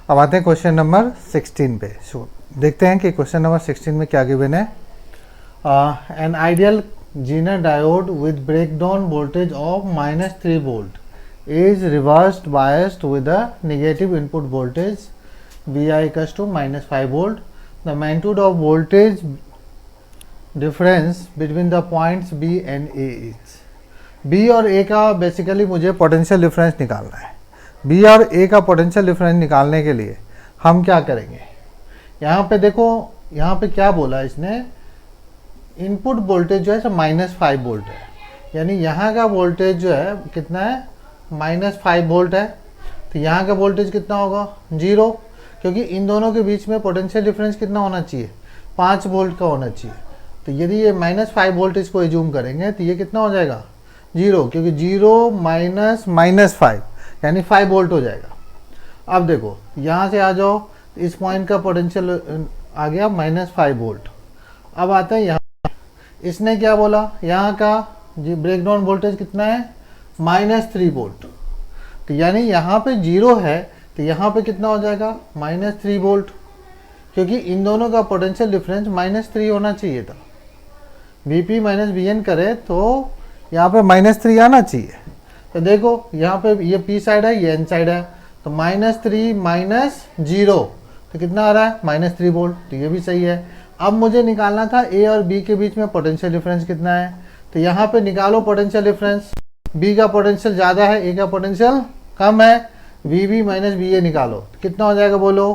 अब आते हैं क्वेश्चन नंबर 16 पे। सो देखते हैं कि क्वेश्चन नंबर 16 में क्या गिवन है। An ideal Zener diode with breakdown voltage of -3 volt is reversed biased with a negative input voltage Vi equals to -5 volt. The magnitude of voltage difference between the points B and A is B और A का basically मुझे potential difference निकालना है। B और A का potential difference निकालने के लिए हम क्या करेंगे, यहाँ पे देखो, यहाँ पे क्या बोला इसने, इनपुट वोल्टेज जो है -5 वोल्ट है, यानी यहाँ का वोल्टेज जो है कितना है, -5 वोल्ट है। तो यहाँ का वोल्टेज कितना होगा, 0, क्योंकि इन दोनों के बीच में पोटेंशियल डिफरेंस कितना होना चाहिए, 5 वोल्ट का होना चाहिए। तो यदि ये -5 वोल्ट इसको एज्यूम करेंगे तो ये कितना हो जाएगा, 0, क्योंकि 0 माइनस 5 यानी 5 वोल्ट हो जाएगा। अब देखो यहाँ से आ जाओ, इस पॉइंट का पोटेंशियल आ गया -5 वोल्ट। अब आते हैं यहाँ, इसने क्या बोला, यहाँ का ब्रेकडाउन वोल्टेज कितना है, -3 वोल्ट। तो यानी यहाँ पे 0 है तो यहाँ पे कितना हो जाएगा, -3 वोल्ट, क्योंकि इन दोनों का पोटेंशियल डिफरेंस -3 होना चाहिए था। Vp माइनस Vn करे तो यहाँ पे -3 आना चाहिए। तो देखो यहाँ पे ये P साइड है, ये N साइड है, तो -3 माइनस 0 तो कितना आ रहा है, -3 वोल्ट। तो ये भी सही है। अब मुझे निकालना था A और B के बीच में पोटेंशियल डिफरेंस कितना है। तो यहाँ पे निकालो पोटेंशियल डिफरेंस, B का पोटेंशियल ज़्यादा है, A का पोटेंशियल कम है, Vb माइनस Va निकालो, कितना हो जाएगा बोलो,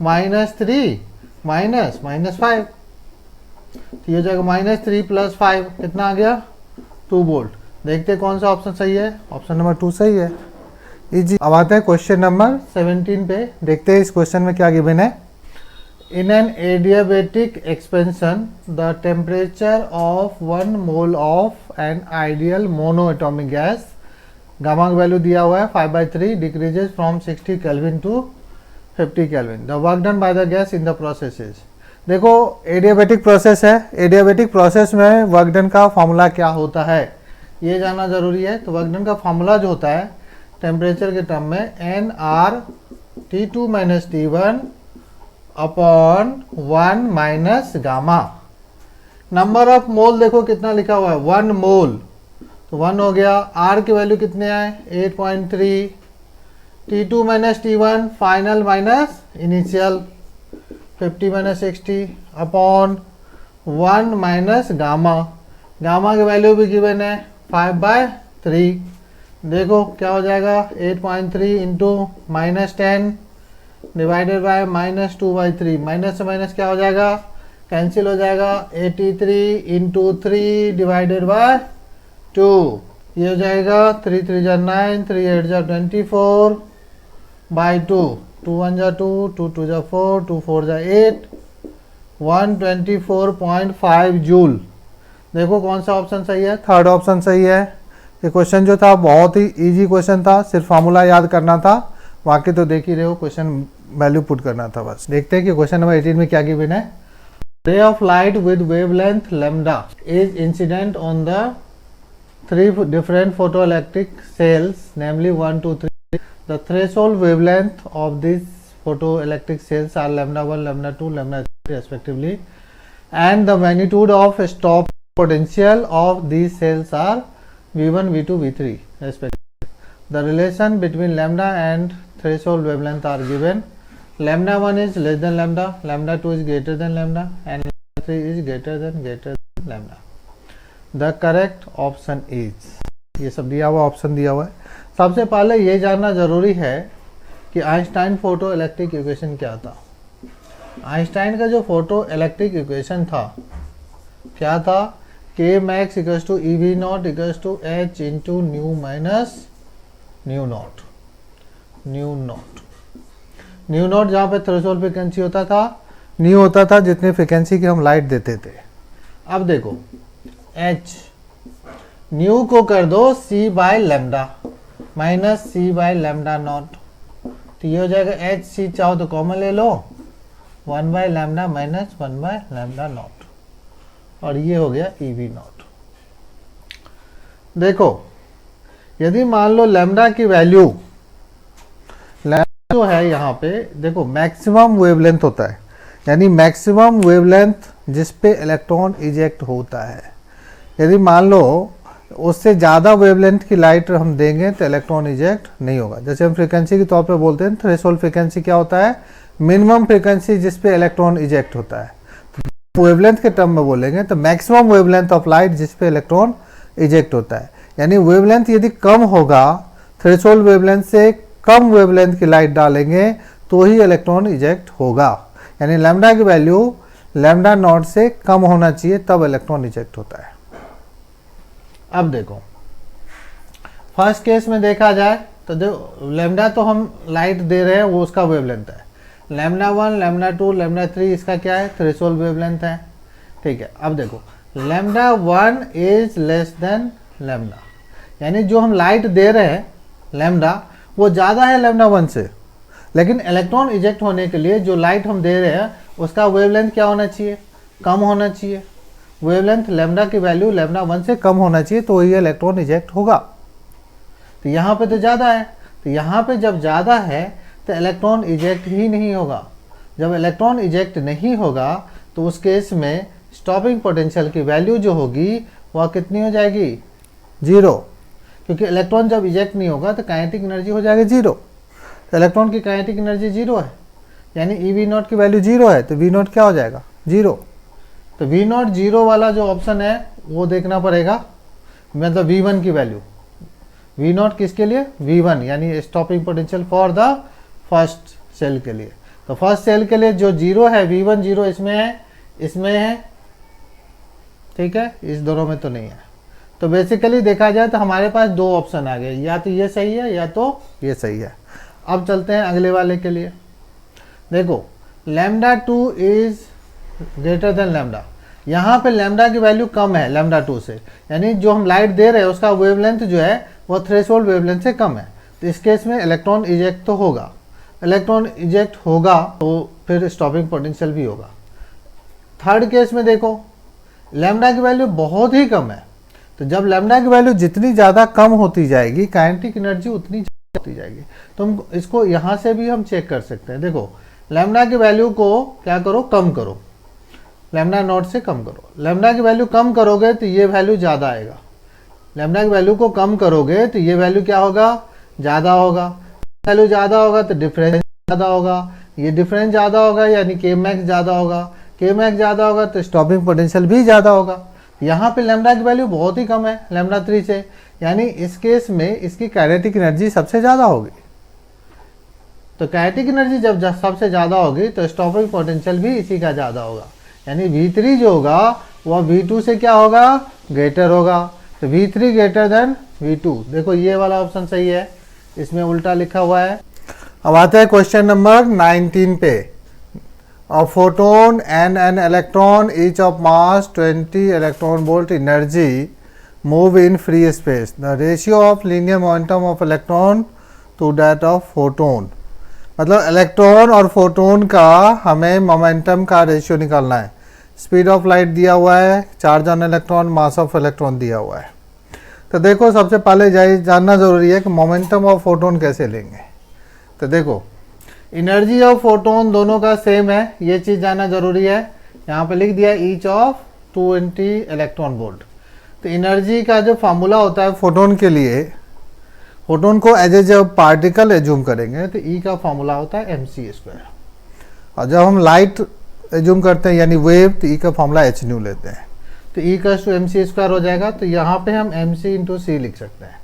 -3 माइनस -5, तो ये हो जाएगा -3 + 5, कितना आ गया, 2 वोल्ट। देखते कौन सा ऑप्शन सही है, ऑप्शन नंबर 2 सही है, इजी। अब आते हैं क्वेश्चन नंबर 17 पे, देखते हैं इस क्वेश्चन में क्या गिवन है। In an adiabatic expansion, the temperature of 1 mole of an ideal monoatomic gas, gamma का वैल्यू दिया हुआ है 5/3, decreases from 60 Kelvin to 50 Kelvin. The work done by the gas in the process is, देखो adiabatic process है, adiabatic process में work done का formula क्या होता है ये जानना जरूरी है। तो वर्क डन का फॉर्मूला जो होता है टेम्परेचर के टर्म में NR T2 - T1 upon 1 minus gamma. Number of mole देखो कितना लिखा हुआ है, 1 मोल, तो 1 हो गया। R की वैल्यू कितने आए, 8.3, T2 - T1 final minus initial 50 - 60 upon 1 minus gamma. Gamma की वैल्यू भी गिवन है 5/3। देखो क्या हो जाएगा, 8.3 इंटू -10 डिवाइडेड बाय -2/3, माइनस से माइनस क्या हो जाएगा, कैंसिल हो जाएगा, 83 इंटू 3 डिवाइडेड बाय 2, ये हो जाएगा 3 3 जा 9, 3 8 जा 24 बाई 2, 2 1 जा 2, 2 2 जा 4, 2 4 जा 8, 124.5 जूल। देखो कौन सा ऑप्शन सही है, थर्ड ऑप्शन सही है। ये क्वेश्चन जो था बहुत ही इजी क्वेश्चन था, सिर्फ फार्मूला याद करना था, बाकी तो देख ही रहे हो, क्वेश्चन वैल्यू पुट करना था बस। देखते हैं कि क्वेश्चन नंबर 18 में क्या गिवन है। Ray of light with wavelength lambda is incident on the 3 different photoelectric cells, namely 1 2 3. The threshold wavelength of these photoelectric cells are λ1, λ2, λ3 respectively, and the magnitude of stop potential of these cells are V1, V2, V3 respectively. The relation between lambda and threshold wavelength are given. λ1 is less than lambda, λ2 is greater than lambda, and λ3 is greater than lambda. The correct option is, ये सब दिया हुआ, option दिया हुआ है। सबसे पहले ये जानना जरूरी है कि आइंस्टाइन फोटो इलेक्ट्रिक इक्वेशन क्या था। आइंस्टाइन का जो फोटो इलेक्ट्रिक इक्वेशन था क्या था, K max equals to EV0 equals to H into nu minus nu naught. Nu naught जहाँ पे थ्रेशोल्ड फ्रिक्वेंसी होता था, न्यू होता था जितनी फ्रिक्वेंसी की हम लाइट देते थे। अब देखो H, न्यू को कर दो C/λ माइनस C/λ0, तो ये हो जाएगा HC, चाहो तो कॉमन ले लो, 1/λ माइनस 1/λ0, और ये हो गया EV0। देखो यदि मान लो लैम्डा की वैल्यू जो है यहाँ पे देखो मैक्सिमम वेवलेंथ होता है, यानी मैक्सिमम वेवलेंथ जिस पे इलेक्ट्रॉन इजेक्ट होता है। यदि मान लो उससे ज़्यादा वेवलेंथ की लाइट हम देंगे तो इलेक्ट्रॉन इजेक्ट नहीं होगा। जैसे हम फ्रीक्वेंसी के तौर पे बोलते हैं थ्रेशोल्ड फ्रीक्वेंसी क्या होता है, मिनिमम फ्रीक्वेंसी जिस पे इलेक्ट्रॉन इजेक्ट होता है। वेवलेंथ के टर्म में बोलेंगे तो मैक्सिमम वेवलेंथ ऑफ लाइट जिस पे इलेक्ट्रॉन इजेक्ट होता है, यानी वेवलेंथ यदि कम होगा, थ्रेशोल्ड वेवलेंथ से कम वेवलेंथ की लाइट डालेंगे तो ही इलेक्ट्रॉन इजेक्ट होगा। यानी लैम्डा की वैल्यू लैम्डा नॉट से कम होना चाहिए तब इलेक्ट्रॉन इजेक्ट होता है। अब देखो फर्स्ट केस में देखा जाए तो देखो लैम्डा तो हम लाइट दे रहे हैं वो उसका वेवलेंथ है, लैम्डा 1 लैम्डा 2 लैम्डा 3 इसका क्या है, थ्रेशोल्ड वेवलेंथ है। ठीक है, अब देखो lambda 1 is less than lambda, यानी जो हम लाइट दे रहे हैं लैम्डा वो ज़्यादा है लैम्डा 1 से, लेकिन इलेक्ट्रॉन इजेक्ट होने के लिए जो लाइट हम दे रहे हैं उसका वेवलेंथ क्या होना चाहिए, कम होना चाहिए। वेवलेंथ लैम्डा की वैल्यू लैम्डा 1 से कम होना चाहिए तो ये इलेक्ट्रॉन इजेक्ट होगा। तो यहाँ पे तो ज़्यादा है, तो यहाँ पे जब ज़्यादा है तो इलेक्ट्रॉन इजेक्ट ही नहीं होगा। जब इलेक्ट्रॉन इजेक्ट नहीं होगा तो उस केस में स्टॉपिंग पोटेंशियल की वैल्यू जो होगी वह कितनी हो जाएगी, 0, क्योंकि इलेक्ट्रॉन जब इजेक्ट नहीं होगा तो काइनेटिक एनर्जी हो जाएगी 0। तो इलेक्ट्रॉन की काइनेटिक एनर्जी 0 है, यानी ई वी नॉट की वैल्यू 0 है, तो वी नॉट क्या हो जाएगा, 0। तो वी नॉट 0 वाला जो ऑप्शन है वो देखना पड़ेगा, मतलब V1 की वैल्यू। वी नॉट किसके लिए, V1, यानी stopping potential for the first cell के लिए। तो फर्स्ट सेल के लिए जो 0 है V1 0 इसमें है, इसमें है, ठीक है, इस दोनों में तो नहीं है। तो बेसिकली देखा जाए तो हमारे पास दो ऑप्शन आ गए, या तो ये सही है या तो ये सही है। अब चलते हैं अगले वाले के लिए। देखो lambda 2 is greater than lambda, यहाँ पे लैम्डा की वैल्यू कम है लैम्डा 2 से, यानी जो हम लाइट दे रहे हैं उसका वेवलेंथ जो है वो थ्रेशोल्ड वेवलेंथ से कम है। तो इस केस में इलेक्ट्रॉन इजेक्ट तो होगा, इलेक्ट्रॉन इजेक्ट होगा तो फिर स्टॉपिंग पोटेंशियल भी होगा। थर्ड केस में देखो लैम्डा की वैल्यू बहुत ही कम है, तो जब लैम्डा की वैल्यू जितनी ज़्यादा कम होती जाएगी काइनेटिक एनर्जी उतनी ज़्यादा होती जाएगी। तो हम इसको यहाँ से भी हम चेक कर सकते हैं। देखो लैम्डा की वैल्यू को क्या करो, कम करो, लैम्डा नॉट से कम करो। लैम्डा की वैल्यू कम करोगे तो ये वैल्यू ज़्यादा आएगा, लैम्डा की वैल्यू को कम करोगे तो ये वैल्यू क्या होगा, ज़्यादा होगा। वैल्यू ज़्यादा होगा तो डिफरेंस ज़्यादा होगा, ये डिफरेंस ज़्यादा होगा यानी के मैक्स ज़्यादा होगा, के मैक्स ज़्यादा होगा तो स्टॉपिंग पोटेंशियल भी ज़्यादा होगा। यहाँ पे लैम्डा की वैल्यू बहुत ही कम है लैम्डा 3 से, यानी इस केस में इसकी काइनेटिक एनर्जी सबसे ज़्यादा होगी। तो काइनेटिक एनर्जी जब सबसे ज़्यादा होगी तो स्टॉपिंग पोटेंशियल भी इसी का ज़्यादा होगा, यानी V3 जो होगा वह V2 से क्या होगा, ग्रेटर होगा। तो V3 ग्रेटर देन V2। देखो ये वाला ऑप्शन सही है, इसमें उल्टा लिखा हुआ है। अब आते हैं क्वेश्चन नंबर 19 पे। A photon and an electron each of mass 20 electron volt energy move in free space. The ratio of linear momentum of electron to that of photon. मतलब इलेक्ट्रॉन और फोटोन का हमें मोमेंटम का ratio निकालना है। Speed of light दिया हुआ है, charge on electron, mass of electron दिया हुआ है। तो देखो सबसे पहले जानना ज़रूरी है कि मोमेंटम ऑफ फोटोन कैसे लेंगे। तो देखो एनर्जी ऑफ फोटोन दोनों का सेम है, ये चीज़ जानना ज़रूरी है। यहाँ पे लिख दिया ईच ऑफ 20 इलेक्ट्रॉन वोल्ट। तो एनर्जी का जो फार्मूला होता है फोटोन के लिए, फोटोन को एज ए जब पार्टिकल एज्यूम करेंगे तो ई का फार्मूला होता है mc², और जब हम लाइट एज्यूम करते हैं यानी वेव तो ई का फार्मूला h न्यू लेते हैं, तो ई का mc² हो जाएगा। तो यहाँ पे हम mc इंटू सी लिख सकते हैं।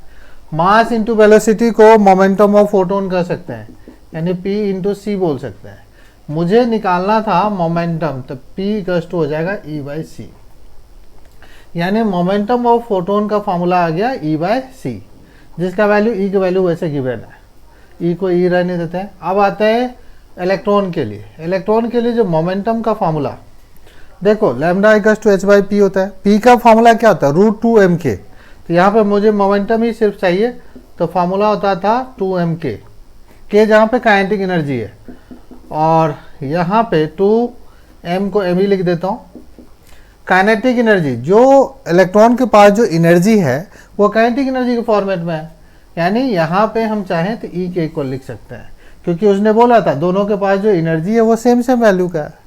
मास इंटू वेलोसिटी को मोमेंटम ऑफ फोटोन कर सकते हैं, यानी p इंटू सी बोल सकते हैं। मुझे निकालना था मोमेंटम, तो p हो जाएगा E/c, यानी मोमेंटम ऑफ फोटोन का फार्मूला आ गया E/c, जिसका वैल्यू ई की वैल्यू वैसे गिवन है, ई को ई रहने देते हैं। अब आते हैं इलेक्ट्रॉन के लिए। इलेक्ट्रॉन के लिए जो मोमेंटम का फार्मूला देखो लैम्डा h/p होता है। p का फार्मूला क्या होता है, √2mk। तो यहाँ पे मुझे मोमेंटम ही सिर्फ चाहिए, तो फार्मूला होता था 2mk, के जहाँ पे काइनेटिक एनर्जी है, और यहाँ पे 2m को m ही लिख देता हूँ। काइनेटिक एनर्जी, जो इलेक्ट्रॉन के पास जो एनर्जी है वो काइनेटिक एनर्जी के फॉर्मेट में है, यानी यहाँ पे हम चाहें तो ई के इक्वल लिख सकते हैं, क्योंकि उसने बोला था दोनों के पास जो एनर्जी है वो सेम सेम वैल्यू का है।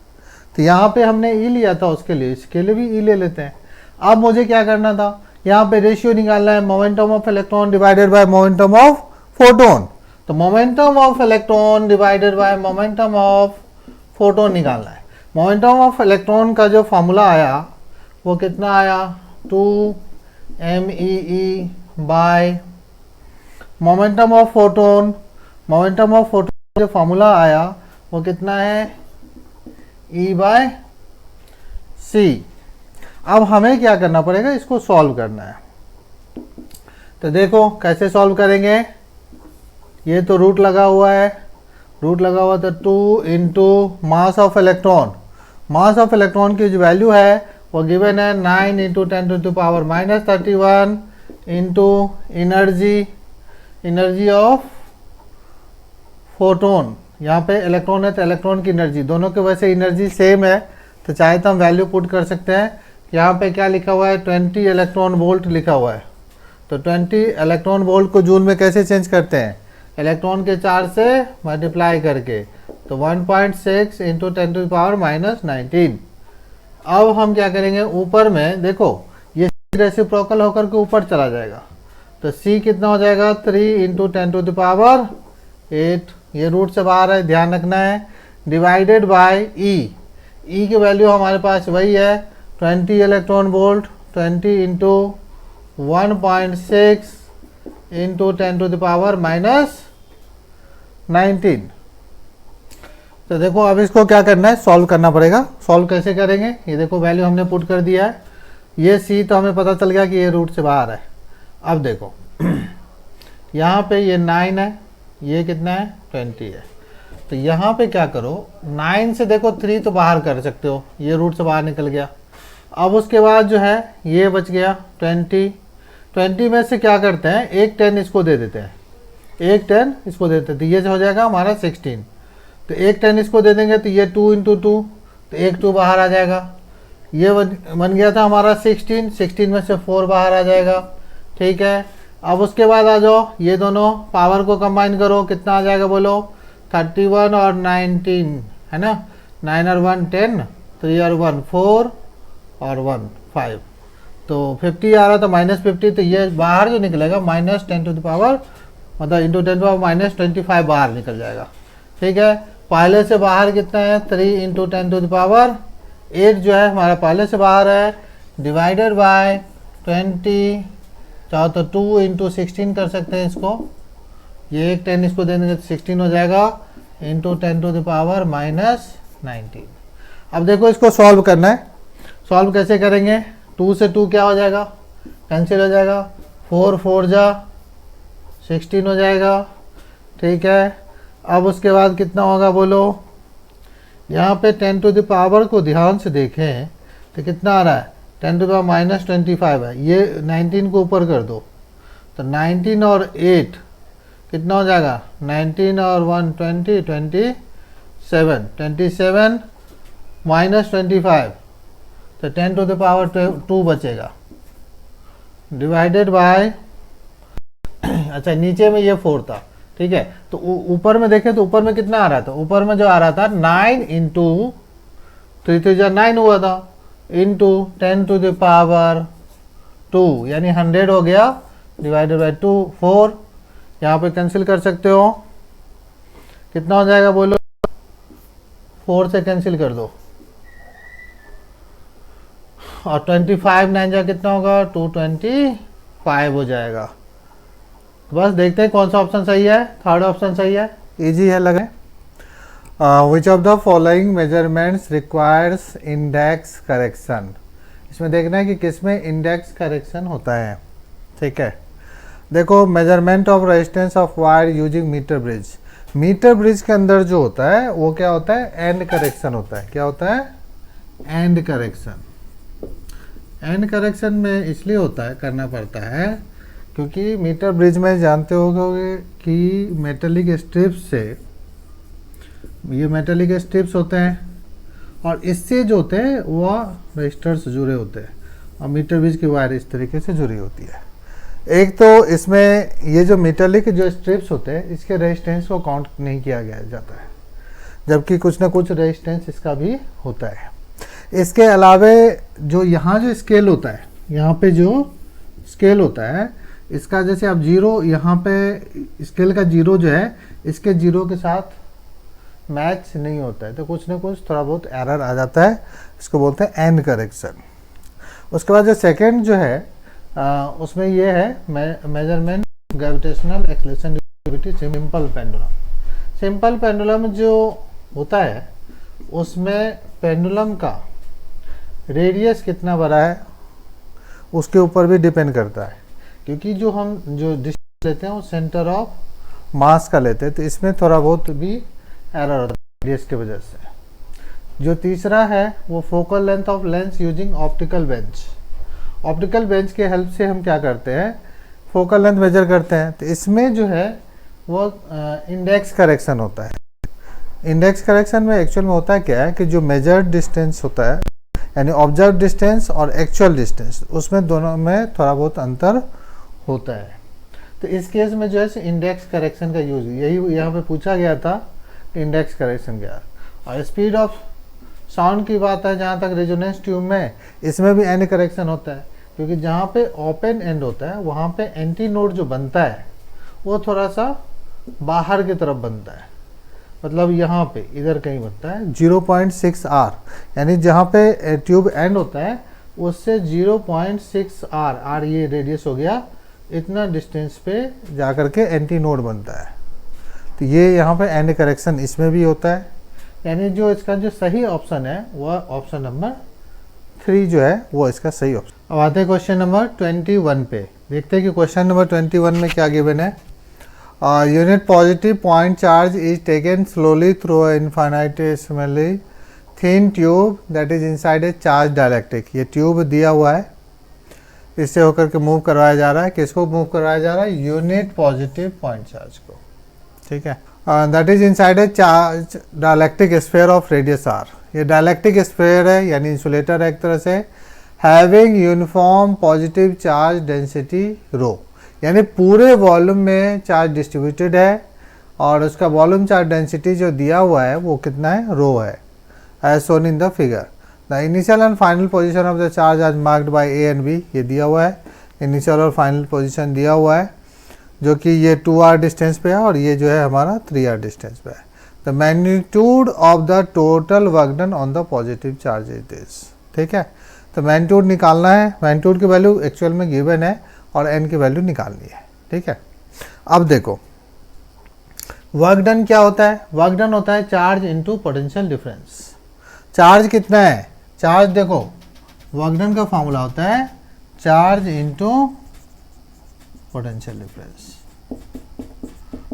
तो यहाँ पे हमने ई लिया था उसके लिए, इसके लिए भी ई ले लेते हैं। अब मुझे क्या करना था, यहाँ पे रेशियो निकालना है momentum of electron divided by momentum of photon. तो momentum of electron divided by momentum of photon निकालना है। मोमेंटम ऑफ इलेक्ट्रॉन का जो फॉर्मूला आया वो कितना आया, 2 by momentum of photon. Momentum of photon जो फॉर्मूला आया वो कितना है, E बाय सी। अब हमें क्या करना पड़ेगा, इसको सॉल्व करना है। तो देखो कैसे सॉल्व करेंगे, ये तो रूट लगा हुआ है, रूट लगा हुआ तो 2 into mass of electron. Mass of electron की जो वैल्यू है वो गिवन है 9 into 10⁻⁻31 into energy of photon. यहाँ पे इलेक्ट्रॉन है तो इलेक्ट्रॉन की एनर्जी, दोनों के वैसे एनर्जी सेम है तो चाहे तो हम वैल्यू पुट कर सकते हैं। यहाँ पे क्या लिखा हुआ है, 20 इलेक्ट्रॉन वोल्ट लिखा हुआ है। तो 20 इलेक्ट्रॉन वोल्ट को जूल में कैसे चेंज करते हैं, इलेक्ट्रॉन के चार्ज से मल्टीप्लाई करके। तो 1.6 इंटू 10⁻⁻19। अब हम क्या करेंगे, ऊपर में देखो ये रेसिप्रोकल होकर के ऊपर चला जाएगा। तो C कितना हो जाएगा, 3 इंटू 10⁸, ये रूट से बाहर है, ध्यान रखना है, डिवाइडेड बाय ई की वैल्यू हमारे पास वही है 20 इलेक्ट्रॉन वोल्ट, 20 इंटू 1.6 इंटू 10⁻⁻19। तो देखो अब इसको क्या करना है, सॉल्व करना पड़ेगा। सॉल्व कैसे करेंगे, ये देखो वैल्यू हमने पुट कर दिया है, ये सी तो हमें पता चल गया कि ये रूट से बाहर है। अब देखो यहाँ पे ये 9 है, ये कितना है 20 है। तो यहाँ पे क्या करो, 9 से देखो 3 तो बाहर कर सकते हो, ये रूट से बाहर निकल गया। अब उसके बाद जो है ये बच गया 20 में से क्या करते हैं, एक 10 इसको दे देते हैं, एक 10 इसको देते हैं, तो ये हो जाएगा हमारा 16। तो एक 10 इसको दे देंगे तो ये 2 इंटू 2, तो एक 2 बाहर आ जाएगा। ये बन गया था हमारा 16 में से 4 बाहर आ जाएगा, ठीक है। अब उसके बाद आ जाओ, ये दोनों पावर को कंबाइन करो, कितना आ जाएगा बोलो, 31 और 19 है ना, 9 और 1 10, 3 और 1 4 और 1 5, तो 50 आ रहा था -50। तो ये बाहर जो निकलेगा -10⁻, मतलब इंटू 10⁻-25 बाहर निकल जाएगा, ठीक है। पहले से बाहर कितना है, 3 इंटू 10⁸, जो है हमारा पहले से बाहर है, डिवाइडेड बाय 20। चाहो तो 2 इंटू 16 कर सकते हैं इसको, ये एक 10 इसको दे देंगे तो 16 हो जाएगा, इंटू 10⁻⁻19। अब देखो इसको सॉल्व करना है। सॉल्व कैसे करेंगे, 2 से 2 क्या हो जाएगा, कैंसिल हो जाएगा, 4 4 जा 16 हो जाएगा, ठीक है। अब उसके बाद कितना होगा बोलो, यहाँ पे 10⁻ को ध्यान से देखें तो कितना आ रहा है, 10⁻-25 है, ये 19 को ऊपर कर दो तो 19 और 8 कितना हो जाएगा, 19 और 1 20 27 -25, तो 10⁻² बचेगा, डिवाइडेड बाय अच्छा नीचे में ये 4 था, ठीक है। तो ऊपर में देखें तो ऊपर में कितना आ रहा था, ऊपर में जो आ रहा था 9 इंटू 3 3 9 हुआ था, इंटू 10⁻², यानी 100 हो गया, डिवाइडेड बाय 2 4, यहाँ पे कैंसिल कर सकते हो, कितना हो जाएगा बोलो, 4 से कैंसिल कर दो और 25 9 जा कितना होगा, 225 हो जाएगा। बस देखते हैं कौन सा ऑप्शन सही है, थर्ड ऑप्शन सही है, इजी है लगे। Which of the following measurements requires index correction, इसमें देखना है कि किस में इंडेक्स करेक्शन होता है, ठीक है। देखो measurement of resistance of wire using metre bridge, metre bridge के अंदर जो होता है वो क्या होता है, एंड करेक्शन होता है। क्या होता है, एंड करेक्शन। एंड करेक्शन में इसलिए होता है, करना पड़ता है क्योंकि मीटर ब्रिज में जानते होगे कि मेटेलिक स्ट्रिप्स से, ये मेटेलिक स्ट्रिप्स होते हैं और इससे जो होते हैं वो रजिस्टर से जुड़े होते हैं और मीटर ब्रिज की वायर इस तरीके से जुड़ी होती है। एक तो इसमें ये जो मेटालिक जो स्ट्रिप्स होते हैं इसके रेजिस्टेंस को काउंट नहीं किया गया जाता है, जबकि कुछ ना कुछ रेजिस्टेंस इसका भी होता है। इसके अलावे जो यहाँ जो स्केल होता है, यहाँ पे जो स्केल होता है इसका, जैसे आप जीरो, यहाँ पे स्केल का जीरो जो है इसके जीरो के साथ मैच नहीं होता है, तो कुछ ना कुछ थोड़ा बहुत एरर आ जाता है, इसको बोलते हैं एंड करेक्शन। उसके बाद जो सेकंड जो है उसमें ये है measurement gravitational acceleration distribute simple pendulum. Simple pendulum जो होता है उसमें पेंडुलम का रेडियस कितना बड़ा है उसके ऊपर भी डिपेंड करता है, क्योंकि जो हम जो डिस्टेंस लेते हैं वो सेंटर ऑफ मास का लेते हैं, तो इसमें थोड़ा बहुत भी एरर होता है रेडियस की वजह से। जो तीसरा है वो focal length of lens using optical bench. Optical bench के हेल्प से हम क्या करते हैं, फोकल लेंथ मेजर करते हैं, तो इसमें जो है वो इंडेक्स करेक्शन होता है। इंडेक्स करेक्शन में एक्चुअल में होता है क्या है कि जो मेजर्ड डिस्टेंस होता है यानी ऑब्जर्व डिस्टेंस और एक्चुअल डिस्टेंस, उसमें दोनों में थोड़ा बहुत अंतर होता है। तो इस केस में जो है इंडेक्स करेक्शन का यूज, यही यहाँ पे पूछा गया था इंडेक्स करेक्शन क्या। और स्पीड ऑफ साउंड की बात है जहाँ तक रेजोनेंस ट्यूब में, इसमें भी एंड करेक्शन होता है, क्योंकि जहाँ पे ओपन एंड होता है वहाँ पे एंटी नोड जो बनता है वो थोड़ा सा बाहर की तरफ बनता है, मतलब यहाँ पे इधर कहीं बनता है 0.6 R, यानी जहाँ पे ट्यूब एंड होता है उससे 0.6 R ये रेडियस हो गया, इतना डिस्टेंस पे जा कर के एंटी नोड बनता है। तो ये यहाँ पे एंड करेक्शन इसमें भी होता है, यानी जो इसका जो सही ऑप्शन है वह ऑप्शन नंबर 3 जो है वो इसका सही ऑप्शन। अब आते हैं क्वेश्चन नंबर 21 पे, देखते हैं कि क्वेश्चन नंबर 21 में क्या गिवन है। Unit positive point charge is taken slowly through infinitesimally thin tube that is inside a charge dielectric. ये ट्यूब दिया हुआ है, इससे होकर के मूव करवाया जा रहा है। किसको मूव करवाया जा रहा है? यूनिट पॉजिटिव पॉइंट चार्ज को, ठीक है। That is inside a charge dielectric sphere of radius R. ये डायलैक्ट्रिक स्फीयर है यानी इंसुलेटर है एक तरह से, having uniform positive charge density rho, यानी पूरे वॉल्यूम में चार्ज डिस्ट्रीब्यूटेड है और उसका वॉल्यूम चार्ज डेंसिटी जो दिया हुआ है वो कितना है? रो है, as shown in the figure. The initial and final position of the charge are marked by A and B, ये दिया हुआ है, इनिशियल और फाइनल पोजीशन दिया हुआ है, जो कि ये 2r डिस्टेंस पे है और ये जो है हमारा 3r डिस्टेंस पे है। The magnitude of the total work done on the positive charge is this, ठीक है। तो मैग्नीट्यूड निकालना है, मैग्नीट्यूड की वैल्यू एक्चुअल में गिवन है और n की वैल्यू निकालनी है, ठीक है। अब देखो वर्क डन क्या होता है? वर्क डन होता है charge into potential difference. Charge कितना है? चार्ज देखो वर्क डन का फॉर्मूला होता है चार्ज इनटू पोटेंशियल डिफरेंस।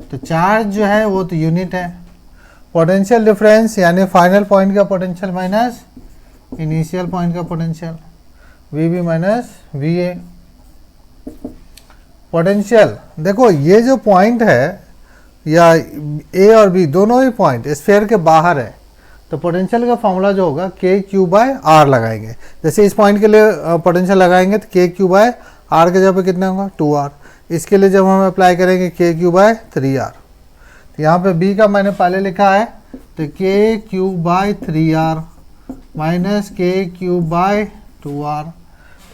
तो चार्ज जो है वो तो यूनिट है, पोटेंशियल डिफरेंस यानी फाइनल पॉइंट का पोटेंशियल माइनस इनिशियल पॉइंट का potential, V minus V A. Potential देखो ये जो पॉइंट है या ए और बी दोनों ही पॉइंट स्फीयर के बाहर है, तो पोटेंशियल का फॉर्मूला जो होगा के क्यू बाय आर लगाएंगे। जैसे इस पॉइंट के लिए पोटेंशियल लगाएंगे तो के क्यू बाय आर के जगह पे कितना होगा? 2r। इसके लिए जब हम अप्लाई करेंगे के क्यू बाय 3r, तो यहाँ पे b का मैंने पहले लिखा है तो के क्यू बाय 3r माइनस के क्यू बाय 2r,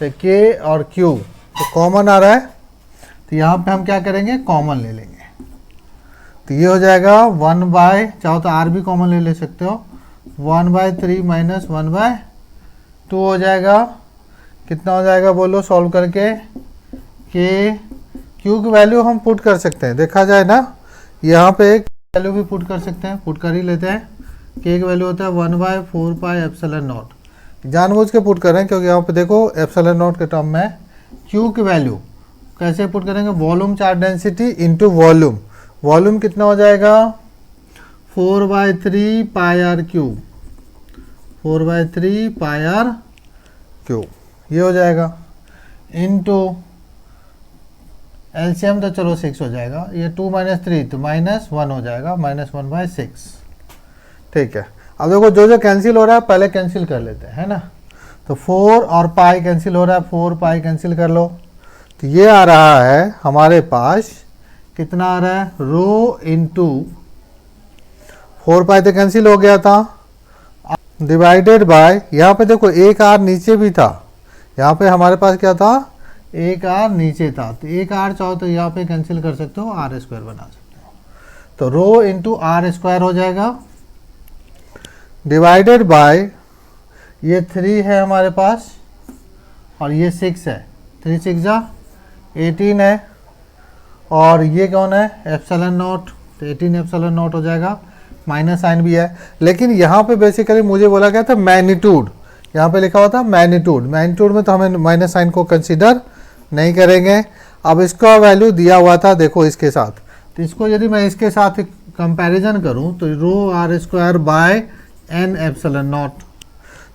तो k और q तो कॉमन आ रहा है, तो यहाँ पे हम क्या करेंगे? कॉमन ले लेंगे, तो ये हो जाएगा 1 बाय, चाहो तो r भी कॉमन ले सकते हो, 1/3 माइनस 1/2 हो जाएगा। कितना हो जाएगा बोलो सॉल्व करके? के क्यू की वैल्यू हम पुट कर सकते हैं, देखा जाए ना यहाँ पे एक वैल्यू भी पुट कर सकते हैं, पुट कर ही लेते हैं। के की वैल्यू होता है 1/4 पाई एप्सिलॉन नॉट, जानबूझ के पुट कर रहे हैं क्योंकि यहाँ पे देखो एप्सिलॉन नॉट के टर्म में क्यू की वैल्यू कैसे पुट करेंगे? Volume charge density into volume. Volume कितना हो जाएगा? 4/3 pi R cube, 4/3 pi R cube ये हो जाएगा, इनटू एलसीएम तो चलो 6 हो जाएगा, ये 2 - 3 तो -1 हो जाएगा, -1/6, ठीक है। अब देखो जो जो कैंसिल हो रहा है पहले कैंसिल कर लेते हैं, है ना। तो 4 और पाई कैंसिल हो रहा है, 4 पाई कैंसिल कर लो, तो ये आ रहा है हमारे पास, कितना आ रहा है, रो इंटू 4 पाई तो कैंसिल हो गया था, डिवाइडेड बाय, यहाँ पे देखो एक आर नीचे भी था, यहाँ पे हमारे पास क्या था, एक आर नीचे था, तो एक आर चाहो तो यहाँ पे कैंसिल कर सकते हो, आर स्क्वायर बना सकते हो, तो रो इंटू आर स्क्वायर हो जाएगा, डिवाइडेड बाय ये 3 है हमारे पास और ये 6 है, 3 6 जा 18 है, और ये कौन है, एप्सिलॉन नॉट, तो 18 एप्सिलॉन नॉट हो जाएगा, माइनस साइन भी है, लेकिन यहाँ पे बेसिकली मुझे बोला गया था मैग्नीट्यूड, यहाँ पे लिखा हुआ था मैग्नीट्यूड, मैग्नीट्यूड में तो हमें माइनस साइन को कंसीडर नहीं करेंगे। अब इसका वैल्यू दिया हुआ था देखो इसके साथ, तो इसको यदि मैं इसके साथ कंपैरिजन करूं तो rho R square by N epsilon naught,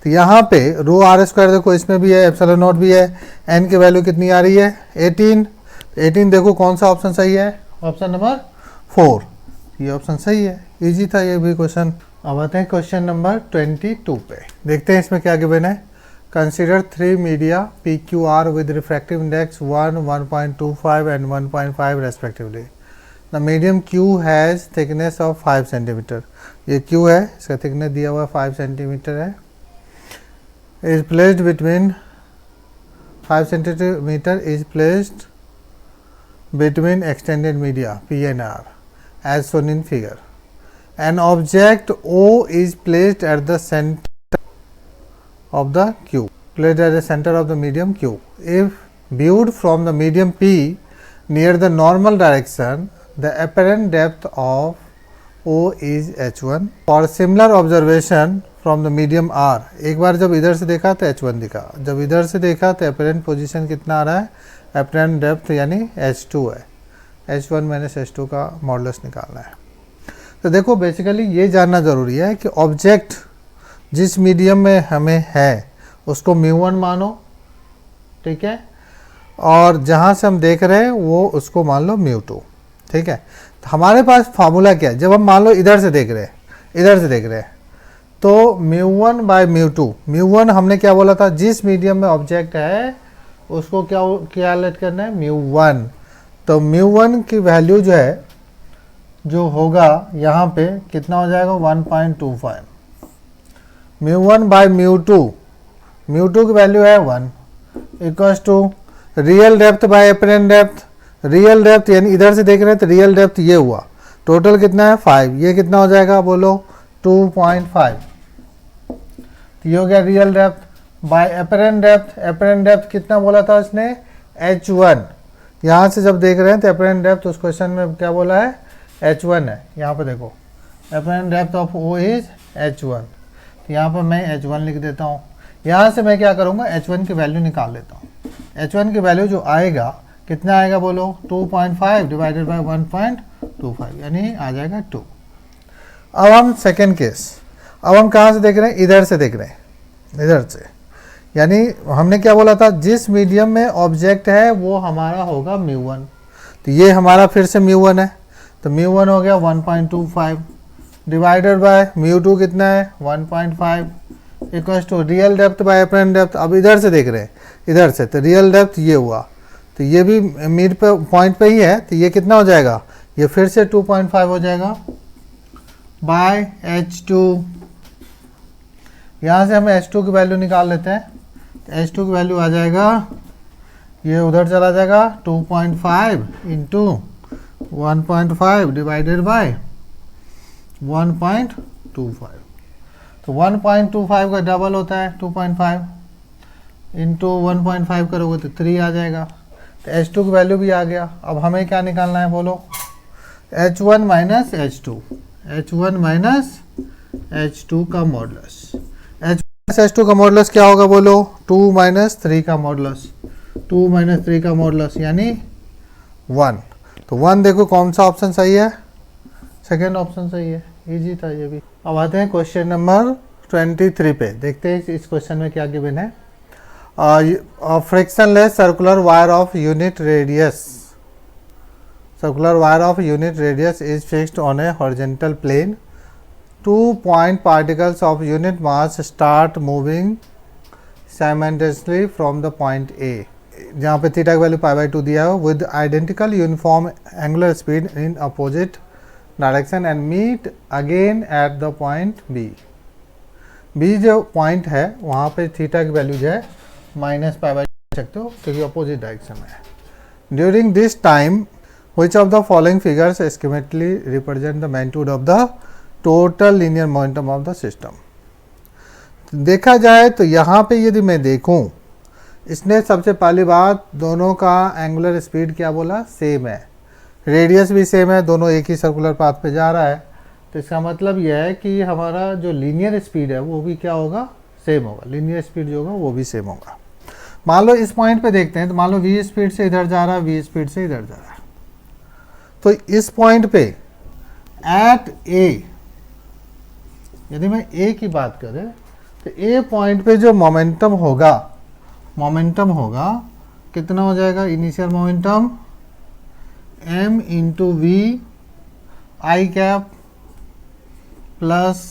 तो यहाँ पे रो आर स्क्वायर देखो इसमें भी है, एप्सिलॉन नॉट भी है, एन की वैल्यू कितनी आ रही है 18, 18 देखो कौन सा ऑप्शन सही है, ऑप्शन नंबर 4, ये ऑप्शन सही है, इजी था ये भी क्वेश्चन। अब आते हैं क्वेश्चन नंबर 22 पे, देखते हैं इसमें क्या गिवन है। Consider 3 media P Q R with refractive index 1, 1.25 and 1.5 respectively. The medium Q has thickness of 5 centimetre, ये क्यू है, इसका थिकनेस दिया हुआ 5 सेंटीमीटर है, is placed between 5 centimetre is placed between extended media P and R as shown in figure. An object O is placed at the center of the Q, placed at the center of the medium Q. If viewed from the medium P near the normal direction, the apparent depth of O is h1. For similar observation from the medium R, एक बार जब इधर से देखा तो h1 दिखा, जब इधर से देखा तो apparent position कितना आ रहा है, एपरेंट डेप्थ यानी h2 है, h1 माइनस h2 का मॉडुलस निकालना है। तो देखो बेसिकली ये जानना ज़रूरी है कि ऑब्जेक्ट जिस मीडियम में हमें है उसको μ1 मानो, ठीक है, और जहाँ से हम देख रहे हैं वो उसको मान लो μ2, ठीक है। तो हमारे पास फार्मूला क्या है, जब हम मान लो इधर से देख रहे हैं, इधर से देख रहे हैं, तो μ1 बाय μ2, μ1 हमने क्या बोला था, जिस मीडियम में ऑब्जेक्ट है उसको क्या कैलकुलेट करना है, μ1, तो μ1 की वैल्यू जो है, जो होगा यहाँ पे कितना हो जाएगा 1.25, μ1 बाय μ2, μ2 की वैल्यू है 1 equals to real depth by apparent depth, real depth यानी इधर से देख रहे हैं तो रियल डेप्थ ये हुआ, टोटल कितना है 5, ये कितना हो जाएगा बोलो 2.5, तो ये हो गया real depth by apparent depth, apparent depth कितना बोला था उसने h1, यहाँ से जब देख रहे हैं तो एपरेंट डेप्थ उस क्वेश्चन में क्या बोला है h1 है, यहाँ पे देखो apparent depth of O is h1, तो यहाँ पर मैं h1 लिख देता हूँ, यहाँ से मैं क्या करूँगा h1 की वैल्यू निकाल लेता हूँ, h1 की वैल्यू जो आएगा कितना आएगा बोलो 2.5 डिवाइडेड बाय 1.25 यानी आ जाएगा 2। अब हम सेकेंड केस, अब हम कहाँ से देख रहे हैं, इधर से देख रहे हैं, इधर से, यानी हमने क्या बोला था, जिस मीडियम में ऑब्जेक्ट है वो हमारा होगा μ1, तो ये हमारा फिर से μ1 है, तो μ1 हो गया 1.25 डिवाइडेड बाय μ2 कितना है 1.5 equals to real depth by apparent depth, अब इधर से देख रहे हैं, इधर से, तो रियल डेप्थ ये हुआ, तो ये भी मिड पे पॉइंट पे ही है, तो ये कितना हो जाएगा, ये फिर से 2.5 हो जाएगा बाय h2, यहाँ से हम h2 की वैल्यू निकाल लेते हैं, h2 की वैल्यू आ जाएगा, ये उधर चला जाएगा 2.5 इंटू 1.5 डिवाइडेड बाय 1.25, तो 1.25 का डबल होता है 2.5 इंटू 1.5 करोगे तो 3 आ जाएगा, तो h2 की वैल्यू भी आ गया। अब हमें क्या निकालना है बोलो, h1 minus h2, h1 minus h2 का मॉडुलस, h2 का मॉडुलस क्या होगा बोलो 2 माइनस 3 का मॉडुलस, 2 माइनस 3 का मॉडुलस यानी 1, तो 1 देखो कौन सा ऑप्शन सही है, सेकेंड ऑप्शन सही है, इजी था ये भी। अब आते हैं क्वेश्चन नंबर 23 पे, देखते हैं इस क्वेश्चन में क्या गिवन है। Frictionless circular wire of unit radius, circular wire of unit radius is fixed on a horizontal plane. 2 point particles of unit mass start moving simultaneously from the point A. जहाँ पे theta की value pi by 2 दिया है, with identical uniform angular speed in opposite direction and meet again at the point B. B जो point है वहाँ पे theta की वैल्यू जो है माइनस पाई बाई सकते हो क्योंकि अपोजिट डायरेक्शन में है। During this time which of the following figures schematically represent the magnitude of the total linear momentum of the system। देखा जाए तो यहाँ पे यदि मैं देखूँ, इसने सबसे पहली बात दोनों का एंगुलर स्पीड क्या बोला, सेम है, रेडियस भी सेम है, दोनों एक ही सर्कुलर पाथ पे जा रहा है। तो इसका मतलब यह है कि हमारा जो लीनियर स्पीड है वो भी क्या होगा, सेम होगा, लीनियर स्पीड जो होगा वो भी सेम होगा। मान लो इस पॉइंट पे देखते हैं, तो मान लो v स्पीड से इधर जा रहा है, v स्पीड से इधर जा रहा है, तो इस पॉइंट पे एट ए, यदि मैं ए की बात करें तो ए पॉइंट पे जो मोमेंटम होगा कितना हो जाएगा, initial momentum m into V i cap plus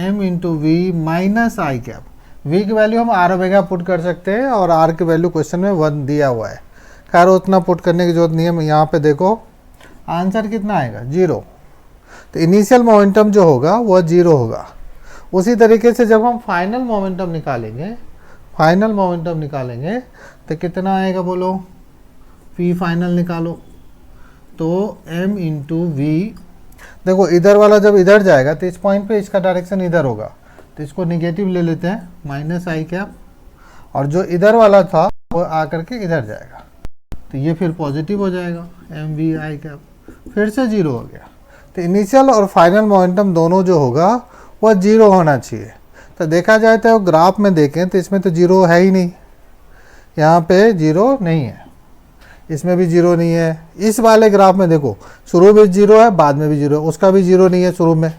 m into V minus I cap. v की वैल्यू हम r ओमेगा पुट कर सकते हैं और r की वैल्यू क्वेश्चन में 1 दिया हुआ है, खैर उतना पुट करने की जरूरत नहीं है। यहाँ पे देखो आंसर कितना आएगा, 0। तो इनिशियल मोमेंटम जो होगा वह 0 होगा। उसी तरीके से जब हम फाइनल मोमेंटम निकालेंगे तो कितना आएगा बोलो, पी फाइनल निकालो, तो m इंटू वी, देखो इधर वाला जब इधर जाएगा तो इस पॉइंट पे इसका डायरेक्शन इधर होगा, तो इसको निगेटिव ले लेते हैं, माइनस आई कैप, और जो इधर वाला था वो आकर के इधर जाएगा, तो ये फिर पॉजिटिव हो जाएगा, एम वी आई कैप, फिर से 0 हो गया। तो इनिशियल और फाइनल मोमेंटम दोनों जो होगा वह 0 होना चाहिए। तो देखा जाए तो ग्राफ में देखें तो इसमें तो 0 है ही नहीं, यहाँ पे 0 नहीं है, इसमें भी 0 नहीं है। इस वाले ग्राफ में देखो शुरू में 0 है, बाद में भी 0 है, उसका भी 0 नहीं है शुरू में।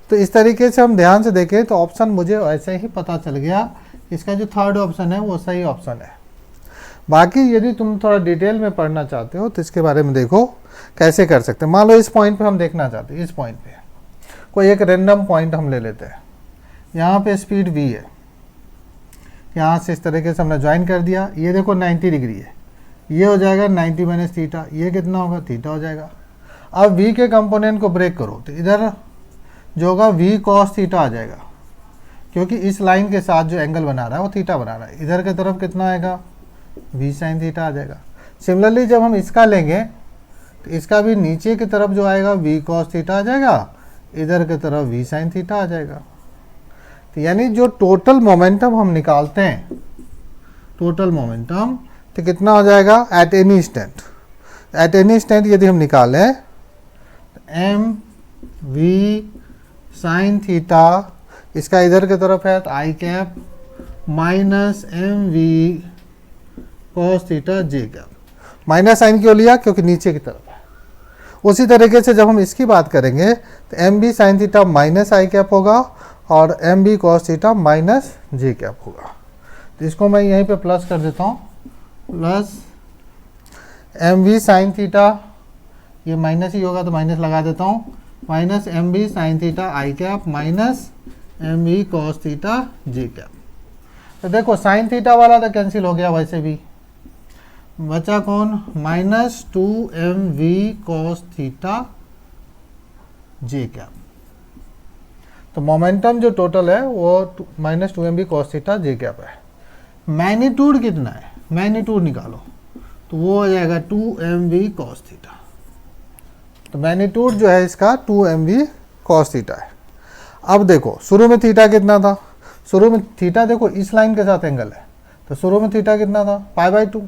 तो इस तरीके से हम ध्यान से देखें तो ऑप्शन मुझे ऐसे ही पता चल गया, इसका जो थर्ड ऑप्शन है वो सही ऑप्शन है। बाकी यदि तुम थोड़ा डिटेल में पढ़ना चाहते हो तो इसके बारे में देखो कैसे कर सकते हैं। मान लो इस पॉइंट पे हम देखना चाहते हैं, इस पॉइंट पे कोई एक रैंडम पॉइंट हम ले लेते हैं, यहाँ पे स्पीड v है, यहाँ से इस तरीके से हमने ज्वाइन कर दिया, ये देखो 90 डिग्री है, ये हो जाएगा 90 माइनस थीटा, ये कितना होगा, थीटा हो जाएगा। अब v के कंपोनेंट को ब्रेक करो तो इधर जो होगा v cos थीटा आ जाएगा, क्योंकि इस लाइन के साथ जो एंगल बना रहा है वो थीटा बना रहा है। इधर की तरफ कितना आएगा, v sin थीटा आ जाएगा। सिमिलरली जब हम इसका लेंगे तो इसका भी नीचे की तरफ जो आएगा v cos थीटा आ जाएगा, इधर की तरफ v sin थीटा आ जाएगा। तो यानी जो टोटल मोमेंटम हम निकालते हैं, टोटल मोमेंटम तो कितना हो जाएगा एट एनी इंस्टेंट यदि हम निकालें तो m v sin थीटा, इसका इधर की तरफ है तो I cap minus M V cos theta J cap. Minus sine क्यों लिया, क्योंकि नीचे की तरफ है। उसी तरीके से जब हम इसकी बात करेंगे तो M B sine theta minus आई कैप होगा और M B cos theta minus J cap होगा। तो इसको मैं यहीं पे प्लस कर देता हूँ, plus M V sine theta, ये माइनस ही होगा तो माइनस लगा देता हूँ, minus M B sine theta I cap minus M B cos theta J cap. तो देखो साइन थीटा वाला तो कैंसिल हो गया, वैसे भी बचा कौन, minus 2mv cos theta J cap. तो मोमेंटम जो टोटल है वो minus 2mv cos theta J cap है। मैग्नीट्यूड कितना है, मैग्नीट्यूड निकालो तो वो हो जाएगा 2mv cos थीटा। तो मैग्नीट्यूड जो है इसका 2mv cos थीटा है। अब देखो शुरू में थीटा कितना था, शुरू में थीटा देखो इस लाइन के साथ एंगल है, तो शुरू में थीटा कितना था, पाई बाई 2,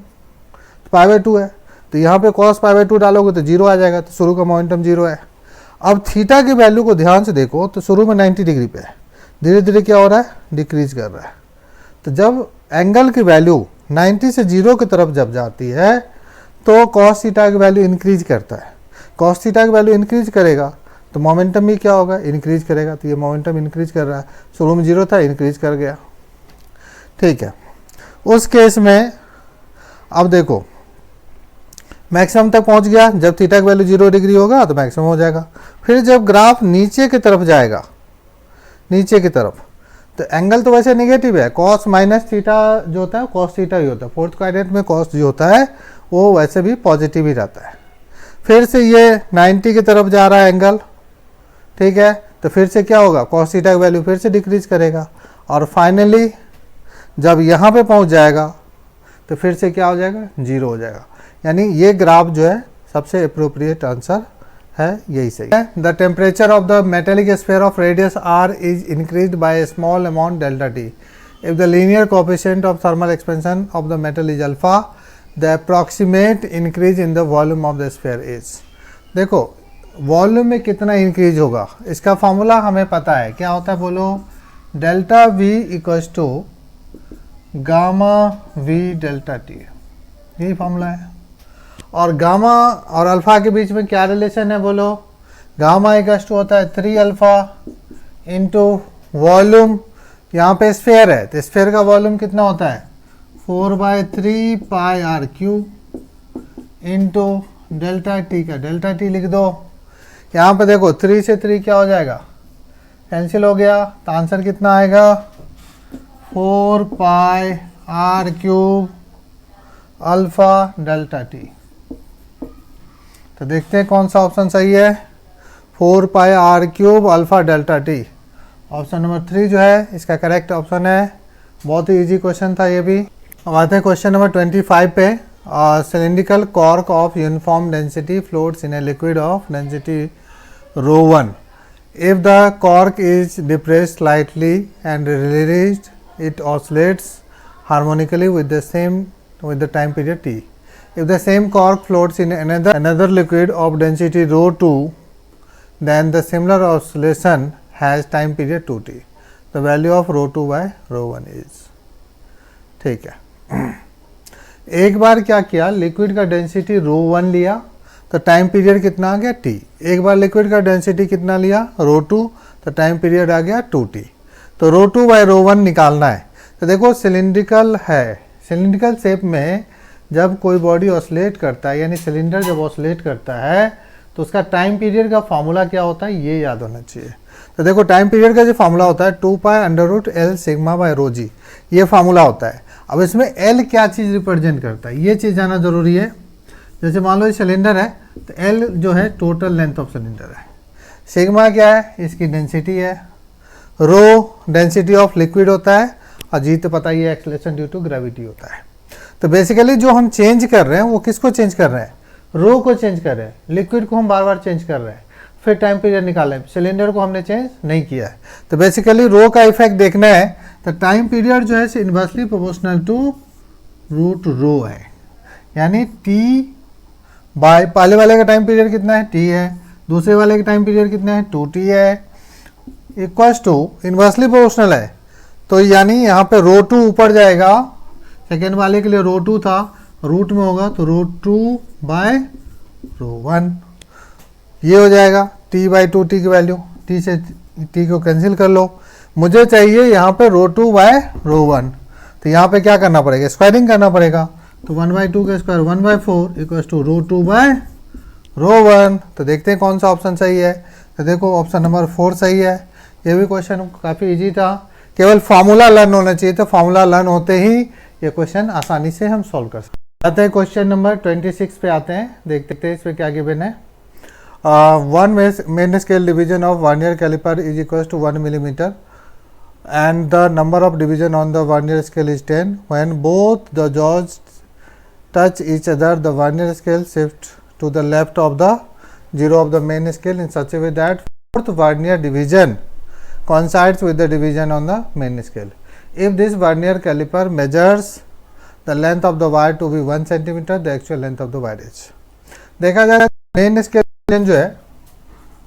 पाई बाई 2 है, तो यहाँ पे cos पाई बाई 2 डालोगे तो 0 आ जाएगा, तो शुरू का मोमेंटम 0 है। अब थीटा की वैल्यू को ध्यान से देखो तो शुरू में 90 डिग्री पे है, धीरे धीरे क्या हो रहा है, डिक्रीज कर रहा है। तो जब एंगल की वैल्यू 90 से 0 की तरफ जब जाती है तो cos थीटा की वैल्यू इंक्रीज करता है। cos थीटा की वैल्यू इंक्रीज करेगा तो मोमेंटम भी क्या होगा, इंक्रीज करेगा। तो ये मोमेंटम इंक्रीज कर रहा है, शुरू में 0 था, इंक्रीज कर गया। ठीक है, उस केस में अब देखो मैक्सिमम तक पहुंच गया, जब थीटा की वैल्यू 0 डिग्री होगा तो मैक्सिमम हो जाएगा। फिर जब ग्राफ नीचे की तरफ जाएगा, नीचे की तरफ, तो एंगल तो वैसे नेगेटिव है, कॉस माइनस थीटा जो होता है कॉस थीटा ही होता है, फोर्थ क्वाड्रेंट में कॉस जो होता है वो वैसे भी पॉजिटिव ही रहता है। फिर से ये 90 की तरफ जा रहा है एंगल, ठीक है, तो फिर से क्या होगा, कॉस थीटा की वैल्यू फिर से डिक्रीज करेगा और फाइनली जब यहाँ पे पहुँच जाएगा तो फिर से क्या हो जाएगा, जीरो हो जाएगा। यानी ये ग्राफ जो है सबसे अप्रोप्रिएट आंसर है, यही सही है। The temperature of the metallic sphere of radius R is increased by a small amount delta T if the linear coefficient of thermal expansion of the metal is alpha the approximate increase in the volume of the sphere is. देखो volume में कितना increase होगा, इसका formula हमें पता है, क्या होता है बोलो, delta V equals to gamma V delta T, यही फॉर्मूला है। और गामा और अल्फा के बीच में क्या रिलेशन है बोलो, गामा इक्वल्स टू होता है 3 अल्फा इंटू वॉल्यूम, यहाँ पे स्फीयर है तो स्फीयर का वॉल्यूम कितना होता है 4/3 pi R cube into delta T का डेल्टा टी लिख दो। यहाँ पे देखो 3 से 3 क्या हो जाएगा, कैंसिल हो गया, तो आंसर कितना आएगा 4 pi R cube alpha delta T. तो देखते हैं कौन सा ऑप्शन सही है, 4 pi R cube alpha delta T. Option number 3 जो है इसका करेक्ट ऑप्शन है। बहुत ही इजी क्वेश्चन था ये भी। अब आते हैं क्वेश्चन नंबर 25 पे। Cylindrical cork of uniform density floats in a liquid of density ρ1. If the cork is depressed slightly and released, it oscillates harmonically with the time period t. If the same cork floats in another liquid of density ρ2, then the similar oscillation has time period 2t. The value of ρ2 by ρ1 is, ठीक है। एक बार क्या किया, liquid का density ρ1 लिया तो time period कितना आ गया t। एक बार लिक्विड का डेंसिटी कितना लिया ρ2 तो टाइम पीरियड आ गया 2t। तो ρ2 बाई ρ1 निकालना है। तो देखो सिलिंड्रिकल है, सिलिंड्रिकल शेप में जब कोई बॉडी ऑसिलेट करता है यानी सिलेंडर जब ऑसिलेट करता है तो उसका टाइम पीरियड का फॉर्मूला क्या होता है ये याद होना चाहिए। तो देखो टाइम पीरियड का जो फॉर्मूला होता है 2 पाई √L सिग्मा बाय रो जी, ये फॉर्मूला होता है। अब इसमें L क्या चीज़ रिप्रेजेंट करता है ये चीज़ जाना जरूरी है। जैसे मान लो ये सिलेंडर है तो L जो है टोटल लेंथ ऑफ सिलेंडर है, सिग्मा क्या है इसकी डेंसिटी है, रो डेंसिटी ऑफ लिक्विड होता है और जी तो पता ही है एक्सेलरेशन ड्यू टू ग्रेविटी होता है। तो बेसिकली जो हम चेंज कर रहे हैं वो किसको चेंज कर रहे हैं, रो को चेंज कर रहे हैं, लिक्विड को हम बार बार चेंज कर रहे हैं। फिर टाइम पीरियड निकालें, सिलेंडर को हमने चेंज नहीं किया है। तो बेसिकली रो का इफेक्ट देखना है तो टाइम पीरियड जो है इन्वर्सली प्रोपोर्शनल टू रूट रो है, यानी टी बाय पहले वाले का टाइम पीरियड कितना है टी है, दूसरे वाले का टाइम पीरियड कितना है 2t है, इक्वल्स टू इन्वर्सली प्रोपोर्शनल है। तो यानी यहाँ पे रो2 ऊपर जाएगा, सेकेंड वाले के लिए रो2 था, रूट में होगा तो रो2 बाय रो1 ये हो जाएगा t बाई 2t की वैल्यू, t से t को कैंसिल कर लो। मुझे चाहिए यहाँ पे रो2 बाय रो1, तो यहाँ पे क्या करना पड़ेगा, स्क्वायरिंग करना पड़ेगा। तो 1/2 का स्क्वायर 1/4 इक्वल्स टू रो2 बाय रो1। तो देखते हैं कौन सा ऑप्शन सही है। तो देखो ऑप्शन नंबर 4 सही है। ये भी क्वेश्चन काफ़ी इजी था, केवल फार्मूला लर्न होना चाहिए। तो फार्मूला लर्न होते ही ये क्वेश्चन आसानी से हम सॉल्व कर सकते हैं। आते हैं क्वेश्चन नंबर 26 पे आते हैं, देखते हैं इस पर क्या गिवन है। One main scale division of vernier calliper is equals to 1 millimetre and the number of division on the vernier scale is 10. When both the jaws touch each other, the vernier scale shifts to the left of the zero of the main scale in such a way that fourth vernier division coincides with the division on the main scale. If this vernier caliper measures the length of the wire to be 1 centimeter, the actual length of the wire is. देखा जाए main scale division जो है,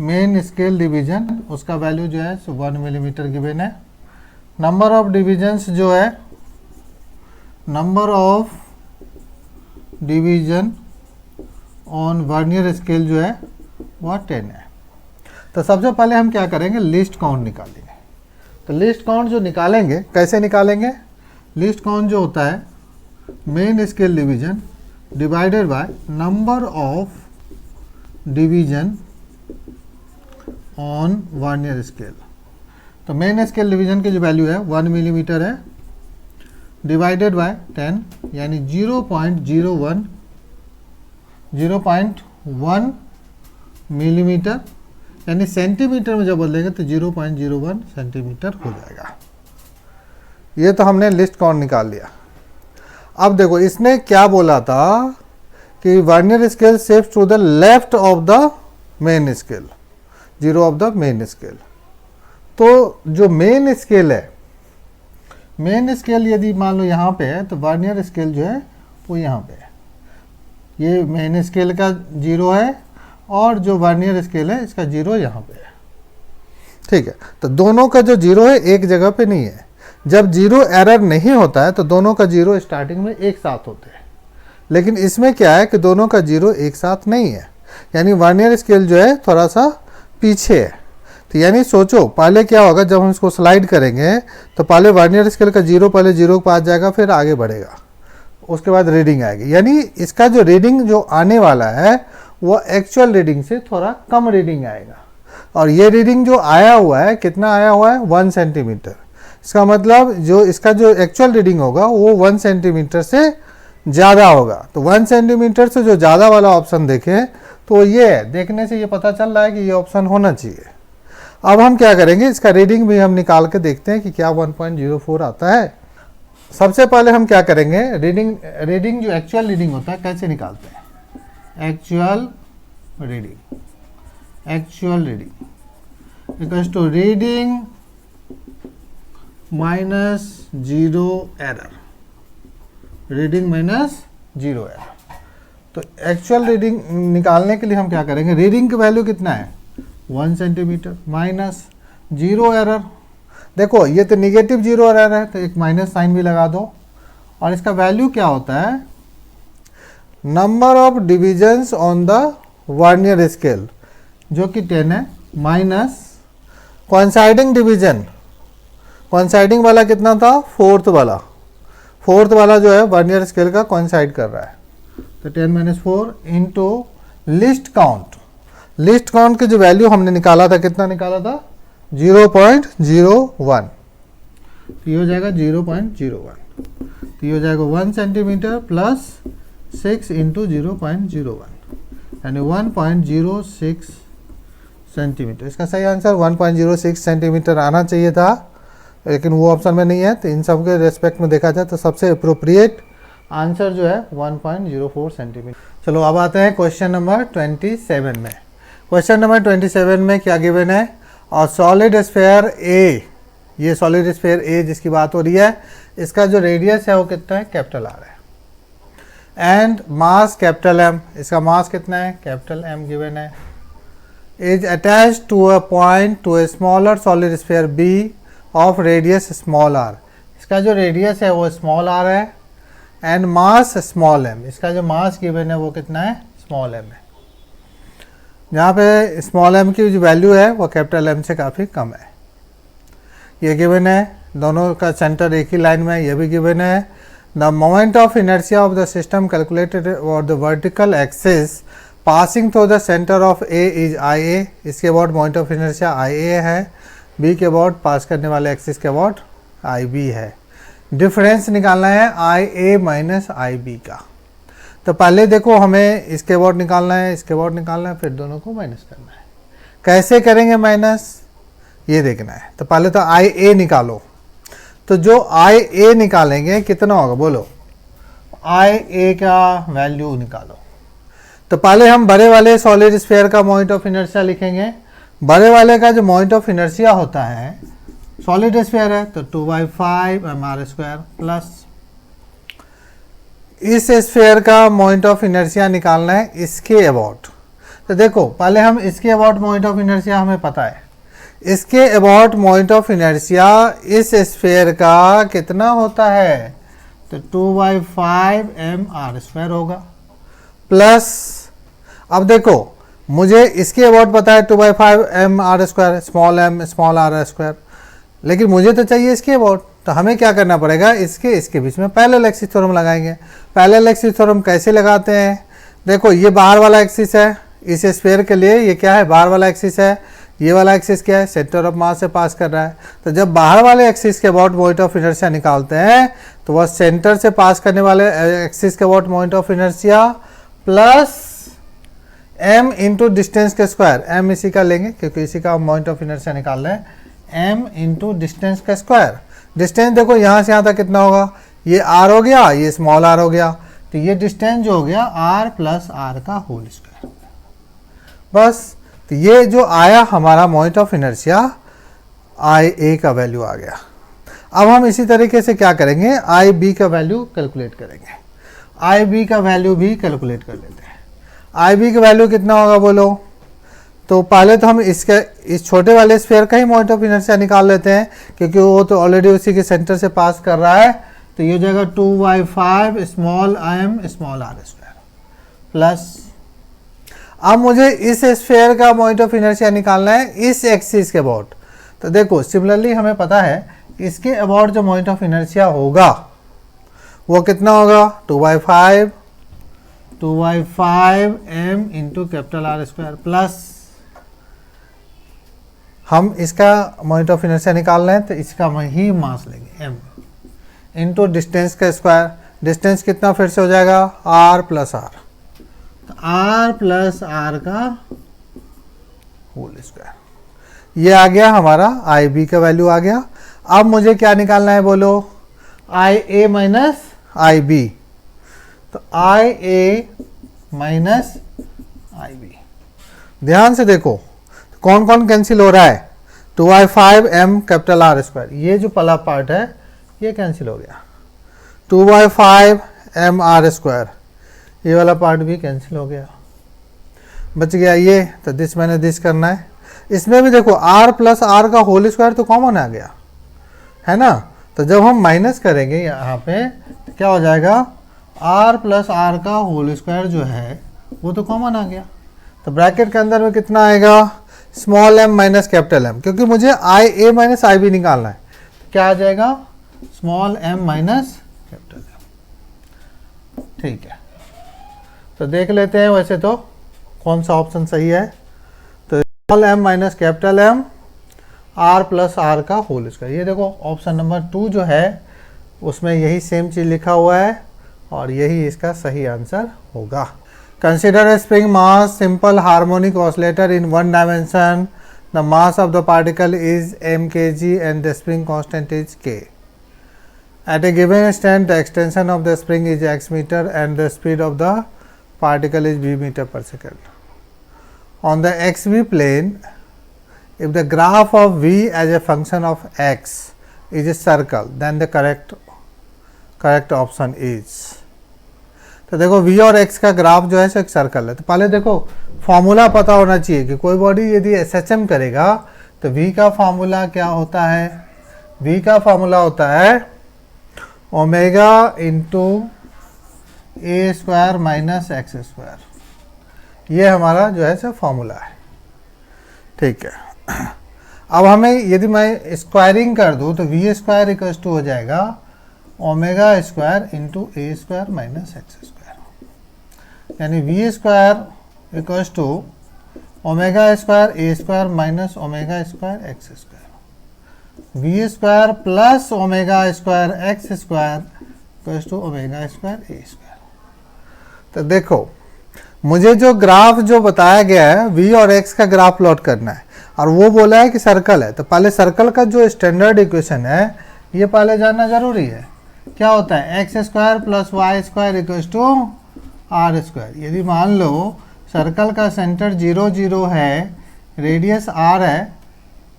main scale division उसका value जो है 1 millimetre given है। Number of divisions जो है, number of division on vernier scale जो है वह 10 है। तो सबसे पहले हम क्या करेंगे, लिस्ट काउंट निकालेंगे। तो लिस्ट काउंट जो निकालेंगे कैसे निकालेंगे, लिस्ट काउंट जो होता है main scale division divided by number of division on vernier scale. तो मेन स्केल डिवीजन की जो वैल्यू है 1 मिलीमीटर है, डिवाइडेड बाय 10 यानी 0.1 मिलीमीटर, यानी सेंटीमीटर में जब बदलेंगे तो 0.01 सेंटीमीटर हो जाएगा। ये तो हमने लिस्ट काउंट निकाल लिया। अब देखो इसने क्या बोला था कि vernier scale shift to the left of the main scale, zero of the main scale. तो जो मेन स्केल है, मेन स्केल यदि मान लो यहाँ पे है तो वर्नियर स्केल जो है वो यहाँ पे है। ये मेन स्केल का जीरो है और जो वर्नियर स्केल है इसका जीरो यहाँ पे है। ठीक है, तो दोनों का जो जीरो है एक जगह पे नहीं है। जब जीरो एरर नहीं होता है तो दोनों का जीरो स्टार्टिंग में एक साथ होते हैं, लेकिन इसमें क्या है कि दोनों का जीरो एक साथ नहीं है, यानी वर्नियर स्केल जो है थोड़ा सा पीछे है। तो यानी सोचो पहले क्या होगा, जब हम इसको स्लाइड करेंगे तो पहले वर्नियर स्केल का जीरो पहले जीरो के पास जाएगा, फिर आगे बढ़ेगा, उसके बाद रीडिंग आएगी। यानी इसका जो रीडिंग जो आने वाला है वो एक्चुअल रीडिंग से थोड़ा कम रीडिंग आएगा। और ये रीडिंग जो आया हुआ है, कितना आया हुआ है 1 सेंटीमीटर। इसका मतलब जो इसका जो एक्चुअल रीडिंग होगा वो 1 सेंटीमीटर से ज़्यादा होगा। तो 1 सेंटीमीटर से जो ज़्यादा वाला ऑप्शन देखें तो ये है, देखने से ये पता चल रहा है कि ये ऑप्शन होना चाहिए। अब हम क्या करेंगे, इसका रीडिंग भी हम निकाल के देखते हैं कि क्या 1.04 आता है। सबसे पहले हम क्या करेंगे, रीडिंग जो एक्चुअल रीडिंग होता है कैसे निकालते हैं। Actual reading equals to reading minus zero error, reading minus zero error. तो एक्चुअल रीडिंग निकालने के लिए हम क्या करेंगे, रीडिंग की वैल्यू कितना है 1 सेंटीमीटर माइनस जीरो एरर। देखो ये तो निगेटिव जीरो एरर है तो एक माइनस साइन भी लगा दो। और इसका वैल्यू क्या होता है, number of divisions on the vernier scale जो कि 10 है, माइनस कोइंसाइडिंग डिवीजन, कोइंसाइडिंग वाला कितना था फोर्थ वाला जो है वर्नियर स्केल का कोइंसाइड कर रहा है। तो 10 - 4 इंटू लिस्ट काउंट की जो वैल्यू हमने निकाला था, कितना निकाला था 0.01। तो ये हो जाएगा 0.01, तो ये हो जाएगा 1 सेंटीमीटर प्लस 6 इंटू 0.01 यानी 1.06 सेंटीमीटर। इसका सही आंसर 1.06 सेंटीमीटर आना चाहिए था, लेकिन वो ऑप्शन में नहीं है। तो इन सब के रेस्पेक्ट में देखा जाए तो सबसे अप्रोप्रिएट आंसर जो है 1.04 सेंटीमीटर। चलो अब आते हैं क्वेश्चन नंबर 27 में। क्वेश्चन नंबर 27 में क्या गिवन है, और सॉलिड स्फीयर ए, ये सॉलिड स्फीयर ए जिसकी बात हो रही है, इसका जो रेडियस है वो कितना है कैपिटल आर है, एंड मास कैपिटल एम, इसका मास कितना है कैपिटल एम गिवन है, is attached to a point to a smaller solid sphere B of radius small R, इसका जो रेडियस है वो स्मॉल आर है, एंड मास स्मॉल एम, इसका जो मास गिवन है वो कितना है स्मॉल एम है। जहाँ पे स्मॉल एम की जो वैल्यू है वो कैपिटल एम से काफ़ी कम है। ये गिवन है, दोनों का सेंटर एक ही लाइन में है, ये भी गिवन है। The moment of inertia of the system calculated और the vertical axis passing through the centre of A is I A, इसके about moment of inertia I A है, बी के अबाउट पास करने वाले एक्सिस के about I B है। Difference निकालना है आई ए माइनस आई बी का। तो पहले देखो हमें इसके अबाउट निकालना है, इसके अबाउट निकालना है, फिर दोनों को माइनस करना है। कैसे करेंगे माइनस, ये देखना है। तो पहले तो आई ए निकालो, तो जो आई ए निकालेंगे कितना होगा बोलो, आई ए का वैल्यू निकालो। तो पहले हम बड़े वाले सॉलिड स्फीयर का मोमेंट ऑफ इनर्शिया लिखेंगे। बड़े वाले का जो मोमेंट ऑफ इनर्शिया होता है, सॉलिड स्फीयर है तो 2/5 mr² प्लस इस स्फीयर का मोमेंट ऑफ इनर्शिया निकालना है इसके अबाउट। तो देखो पहले हम इसके अबाउट मोमेंट ऑफ इनर्शिया हमें पता है, इसके अबाउट मोमेंट ऑफ इनर्शिया इस स्फीयर का कितना होता है, तो 2/5 mr² होगा, प्लस अब देखो मुझे इसके अबाउट पता है 2/5 mr², small M small r², लेकिन मुझे तो चाहिए इसके अबाउट। तो हमें क्या करना पड़ेगा, इसके बीच में पैरेलल एक्सिस थ्योरम लगाएंगे। पैरेलल एक्सिस थ्योरम कैसे लगाते हैं, देखो ये बाहर वाला एक्सिस है, इस स्फीयर के लिए ये क्या है बाहर वाला एक्सिस है, ये वाला एक्सिस क्या है, सेंटर ऑफ मास से पास कर रहा है। तो जब बाहर वाले एक्सिस के अबाउट मोमेंट ऑफ इनर्शिया निकालते हैं तो वह सेंटर से पास करने वाले एक्सिस के about moment of inertia plus m into distance के स्क्वायर, m इसी का लेंगे क्योंकि इसी का मोमेंट ऑफ इनर्शिया निकाल रहे हैं, m इंटू डिस्टेंस का स्क्वायर। डिस्टेंस देखो यहाँ से यहाँ तक कितना होगा, ये r हो गया, ये स्मॉल r हो गया, तो ये डिस्टेंस जो हो गया r प्लस r का होल स्क्वायर। बस, तो ये जो आया हमारा मोमेंट ऑफ इनर्शिया आई ए का वैल्यू आ गया। अब हम इसी तरीके से क्या करेंगे, आई बी का वैल्यू कैलकुलेट करेंगे। आई बी का वैल्यू भी कैलकुलेट कर लेते हैं। आई बी का वैल्यू कितना होगा बोलो, तो पहले तो हम इसके इस छोटे वाले स्फीयर का ही मोमेंट ऑफ इनर्शिया निकाल लेते हैं क्योंकि वो तो ऑलरेडी उसी के सेंटर से पास कर रहा है। तो ये हो जाएगा 2/5 small m small r square plus, अब मुझे इस स्फीयर का मोमेंट ऑफ इनर्शिया निकालना है इस एक्सिस के अबाउट। तो देखो सिमिलरली हमें पता है इसके अबाउट जो मोमेंट ऑफ इनर्शिया होगा वो कितना होगा, 2/5 m into capital R square plus, हम इसका मोमेंट ऑफ इनर्शिया निकाल रहे हैं तो इसका ही मास लेंगे m इंटू डिस्टेंस का स्क्वायर। डिस्टेंस कितना फिर से हो जाएगा, r प्लस r, तो r प्लस r का होल स्क्वायर। ये आ गया हमारा आई बी का वैल्यू आ गया। अब मुझे क्या निकालना है बोलो, आई ए माइनस आई बी। तो आई ए माइनस आई बी, ध्यान से देखो कौन कौन कैंसिल हो रहा है, 2/5 m कैपिटल R स्क्वायर, ये जो पहला पार्ट है ये कैंसिल हो गया, 2/5 m R स्क्वायर, ये वाला पार्ट भी कैंसिल हो गया, बच गया ये। तो दिस मैंने दिस करना है। इसमें भी देखो r प्लस r का होल स्क्वायर तो कॉमन आ गया है ना, तो जब हम माइनस करेंगे यहाँ पे तो क्या हो जाएगा, r प्लस r का होल स्क्वायर जो है वो तो कॉमन आ गया। तो ब्रैकेट के अंदर में कितना आएगा, small m minus capital M, क्योंकि मुझे आई ए माइनस आई बी निकालना है। तो क्या आ जाएगा, small m minus capital M। ठीक है, तो देख लेते हैं वैसे तो कौन सा ऑप्शन सही है। तो small m minus capital M r plus r का होल स्क्वायर, ये देखो ऑप्शन नंबर 2 जो है उसमें यही सेम चीज़ लिखा हुआ है और यही इसका सही आंसर होगा। Consider a spring mass simple harmonic oscillator in one dimension. The mass of the particle is m kg and the spring constant is k. At a given instant, the extension of the spring is x meter and the speed of the particle is v meter per second. On the xv plane, if the graph of v as a function of x is a circle, then the correct option is. तो देखो v और x का graph जो है सो एक circle है। तो पहले देखो फॉर्मूला पता होना चाहिए कि कोई बॉडी यदि SHM करेगा तो v का फॉर्मूला क्या होता है, v का फॉर्मूला होता है omega into A square minus X square, ये हमारा जो है सो फॉर्मूला है। ठीक है, अब हमें यदि मैं स्क्वायरिंग कर दूँ तो वी स्क्वायर इक्वल्स टू हो जाएगा omega square into A square minus X square, यानी V square equals to omega square A square minus omega square X square, V square plus omega square X square equals to omega square A square. तो देखो मुझे जो graph जो बताया गया है v और x का ग्राफ प्लॉट करना है और वो बोला है कि सर्कल है, तो पहले सर्कल का जो स्टैंडर्ड इक्वेशन है ये पहले जानना जरूरी है। क्या होता है, X square plus Y square equals to R square. यदि मान लो सर्कल का सेंटर 0 0 है, रेडियस r है,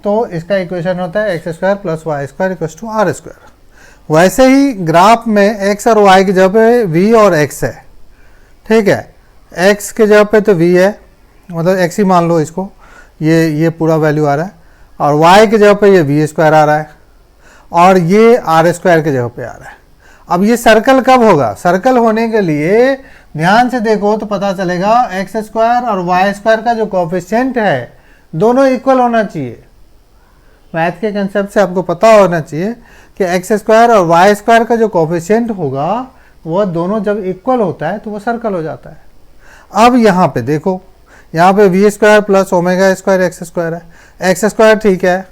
तो इसका इक्वेशन होता है X square plus Y square equals to R square. वैसे ही ग्राफ में x और y की जगह पे v और x है, ठीक है, x के जगह पे तो v है, मतलब x ही मान लो इसको, ये पूरा वैल्यू आ रहा है, और y की जगह पे ये v स्क्वायर आ रहा है और ये आर स्क्वायर की जगह पे आ रहा है। अब ये सर्कल कब होगा, सर्कल होने के लिए ध्यान से देखो तो पता चलेगा एक्स स्क्वायर और वाई स्क्वायर का जो कोएफिशिएंट है दोनों इक्वल होना चाहिए। मैथ के कंसेप्ट से आपको पता होना चाहिए कि एक्स स्क्वायर और वाई स्क्वायर का जो कोएफिशिएंट होगा वह दोनों जब इक्वल होता है तो वह सर्कल हो जाता है। अब यहाँ पे देखो यहाँ पे V square plus omega square X square है, एक्स स्क्वायर ठीक है,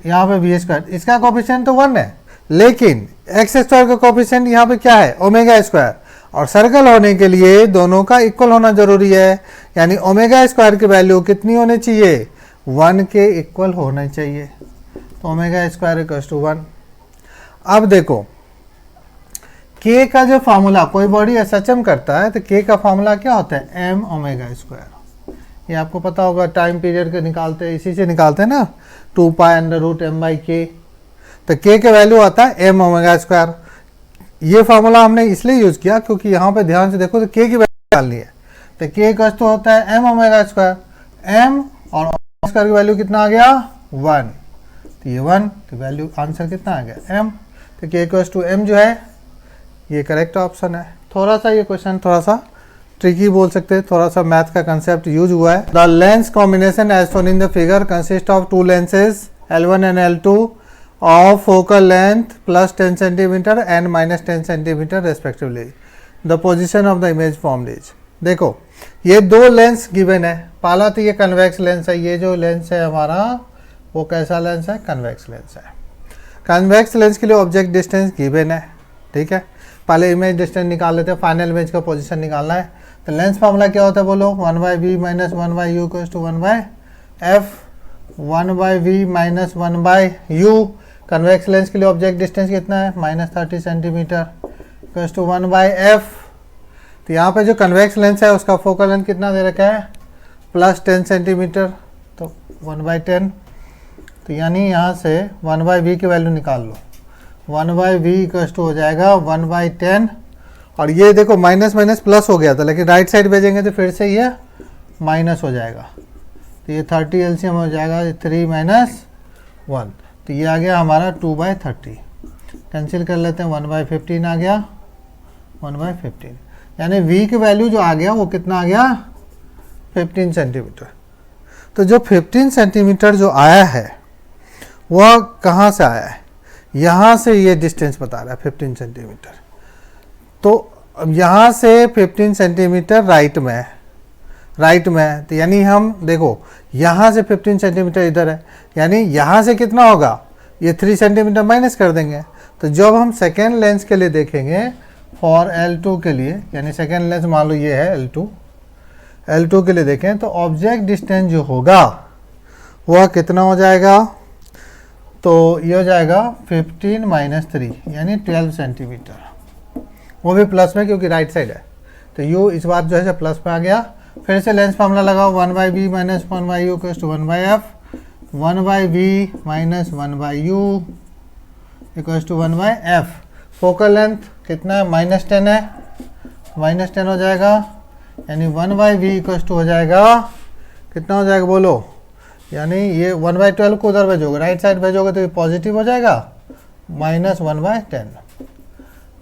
यहाँ पे वी स्क्वायर, इसका कोफिशिएंट तो 1 है, लेकिन एक्स स्क्वायर का कोफिशिएंट यहाँ पे क्या है, ओमेगा स्क्वायर, और सर्कल होने के लिए दोनों का इक्वल होना जरूरी है, यानी ओमेगा स्क्वायर की वैल्यू कितनी होनी चाहिए, 1 के इक्वल होना चाहिए, तो ओमेगा स्क्वायर इक्वल्स टू 1। अब देखो k का जो फार्मूला, कोई बॉडी एसएचएम करता है तो k का फार्मूला क्या होता है, m ओमेगा स्क्वायर, ये आपको पता होगा, टाइम पीरियड के निकालते हैं, इसी से निकालते हैं ना, 2 pi under root m by K, तो k का वैल्यू आता है m ओमेगा स्क्वायर। ये फार्मूला हमने इसलिए यूज किया क्योंकि यहाँ पे ध्यान से देखो तो k की वैल्यू निकालनी है, तो k का तो होता है m ओमेगा स्क्वायर, m और ओमेगा स्क्वायर की वैल्यू कितना आ गया 1, तो ये 1, तो वैल्यू आंसर कितना आ गया m, तो k इक्वल्स टू m जो है ये करेक्ट ऑप्शन है। थोड़ा सा ये क्वेश्चन थोड़ा सा ट्रिकी बोल सकते हैं, थोड़ा सा मैथ का कंसेप्ट यूज हुआ है। The lens combination as shown in the figure consist of 2 lenses L1 and L2 of focal length plus 10 cm and minus 10 cm respectively. The position of the image formed is, देखो ये 2 lens given है, पहला तो ये convex lens है, ये जो lens है हमारा वो कैसा लेंस है, कन्वेक्स लेंस है। कन्वेक्स लेंस के लिए ऑब्जेक्ट डिस्टेंस गिवन है, ठीक है, पहले इमेज डिस्टेंस निकाल लेते हैं, फाइनल इमेज का पोजीशन निकालना है, तो लेंस फार्मूला क्या होता है बोलो, 1/v minus 1/u equals to 1/f, 1/v minus 1/u, convex lens के लिए ऑब्जेक्ट डिस्टेंस कितना है, -30 सेंटीमीटर इक्वल्स टू 1/f। तो यहाँ पे जो कन्वेक्स लेंस है उसका फोकल लेंथ कितना दे रखा है, +10 सेंटीमीटर, तो 1/10, तो यानी यहाँ से 1/v की वैल्यू निकाल लो, 1/v इक्वल्स टू हो जाएगा 1/10, और ये देखो माइनस माइनस प्लस हो गया था, लेकिन राइट साइड भेजेंगे तो फिर से ये माइनस हो जाएगा, तो ये 30 एलसीएम हो जाएगा, 3 - 1, तो ये आ गया हमारा 2/30, कैंसिल कर लेते हैं, 1/15 आ गया, 1/15, यानी v की वैल्यू जो आ गया वो कितना आ गया, 15 सेंटीमीटर। तो जो 15 सेंटीमीटर जो आया है वह कहाँ से आया है, यहाँ से ये डिस्टेंस बता रहा है 15 सेंटीमीटर, तो अब यहाँ से 15 सेंटीमीटर राइट में है, राइट में है, तो यानी हम देखो यहाँ से 15 सेंटीमीटर इधर है, यानी यहाँ से कितना होगा, ये 3 सेंटीमीटर माइनस कर देंगे, तो जब हम सेकेंड लेंस के लिए देखेंगे फॉर L2 के लिए, यानी सेकेंड लेंस मान लो ये है L2 के लिए देखें, तो ऑब्जेक्ट डिस्टेंस जो होगा वह कितना हो जाएगा, तो ये हो जाएगा 15 - 3 यानी 12 सेंटीमीटर, वो भी प्लस में क्योंकि राइट साइड है, तो u इस बार जो है प्लस में आ गया। फिर से लेंस फार्मूला लगाओ, 1/v minus 1/u equals to 1/f, 1/v minus 1/u equals to 1/f। Focal length कितना है, -10 है, -10 हो जाएगा, यानी 1/v इक्वल्स टू हो जाएगा, कितना हो जाएगा बोलो, यानी ये 1/12 को उधर भेजोगे, राइट साइड भेजोगे तो ये पॉजिटिव हो जाएगा, -1/10,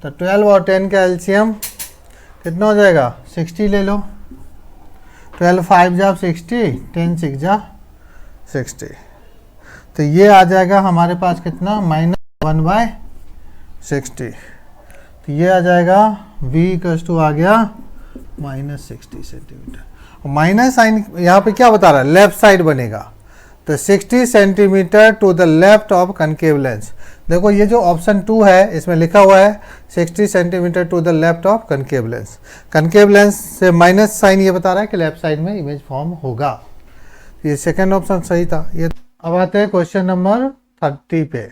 तो 12 और 10 का एलसीएम कितना हो जाएगा, 60 ले लो, 12 5 जा 60, 10 6 जा 60, तो ये आ जाएगा हमारे पास कितना, -1/60, तो ये आ जाएगा v इक्वल्स टू आ गया -60 सेंटीमीटर। माइनस साइन यहाँ पे क्या बता रहा है, लेफ्ट साइड बनेगा, तो 60 centimetre to the left of concave lens. देखो ये जो ऑप्शन 2 है इसमें लिखा हुआ है 60 centimetre to the left of concave lens, concave lens से माइनस साइन ये बता रहा है कि लेफ्ट साइड में इमेज फॉर्म होगा, ये सेकेंड ऑप्शन सही था। ये अब आते हैं क्वेश्चन नंबर 30 पे,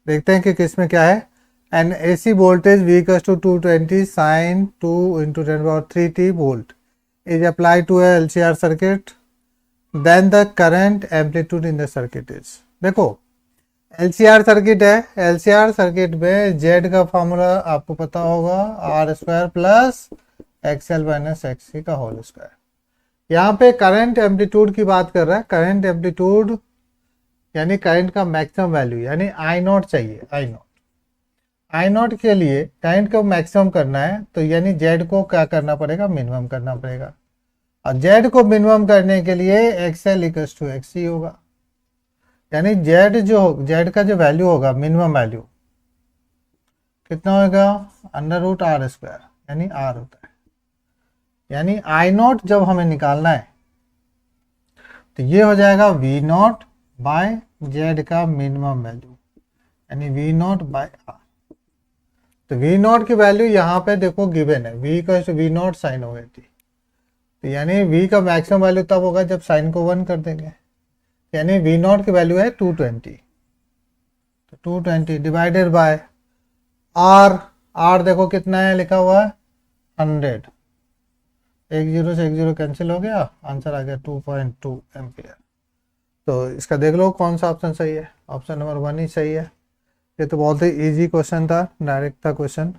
देखते हैं कि किसमें क्या है। An AC voltage V equals to 220 sin 2 × 10⁻³ volt is applied to a LCR circuit, then the current amplitude in the circuit is। देखो LCR सर्किट है, LCR सर्किट में Z का फॉर्मूला आपको पता होगा, R² plus XL minus XC का whole square. यहाँ पे करंट एम्पलीट्यूड की बात कर रहा है, करंट एम्पलीट्यूड यानी करंट का मैक्सिमम वैल्यू, यानी I0 चाहिए, I0 के लिए करंट को मैक्सिमम करना है, तो यानी Z को क्या करना पड़ेगा, मिनिमम करना पड़ेगा, और Z को मिनिमम करने के लिए XL इक्वल्स टू XC होगा, यानी Z का जो वैल्यू होगा, मिनिमम वैल्यू कितना होगा, √R², यानी R होता है, यानी आई नॉट जब हमें निकालना है तो ये हो जाएगा वी नॉट बाय जेड का मिनिमम वैल्यू, यानी वी नॉट बाय आर। तो वी नॉट की वैल्यू यहाँ पे देखो गिवन है, वी का वी नॉट साइन हो गई थी, तो यानी वी का मैक्सिमम वैल्यू तब होगा जब साइन को 1 कर देंगे, यानी वी नॉट की वैल्यू है 220। तो 220 डिवाइडेड बाय आर, आर देखो कितना है लिखा हुआ है 100, एक जीरो से एक जीरो कैंसिल हो गया, आंसर आ गया 2.2 एम्पियर। तो इसका देख लो कौन सा ऑप्शन सही है, ऑप्शन नंबर 1 ही सही है। ये तो बहुत ही इजी क्वेश्चन था, डायरेक्ट था क्वेश्चन।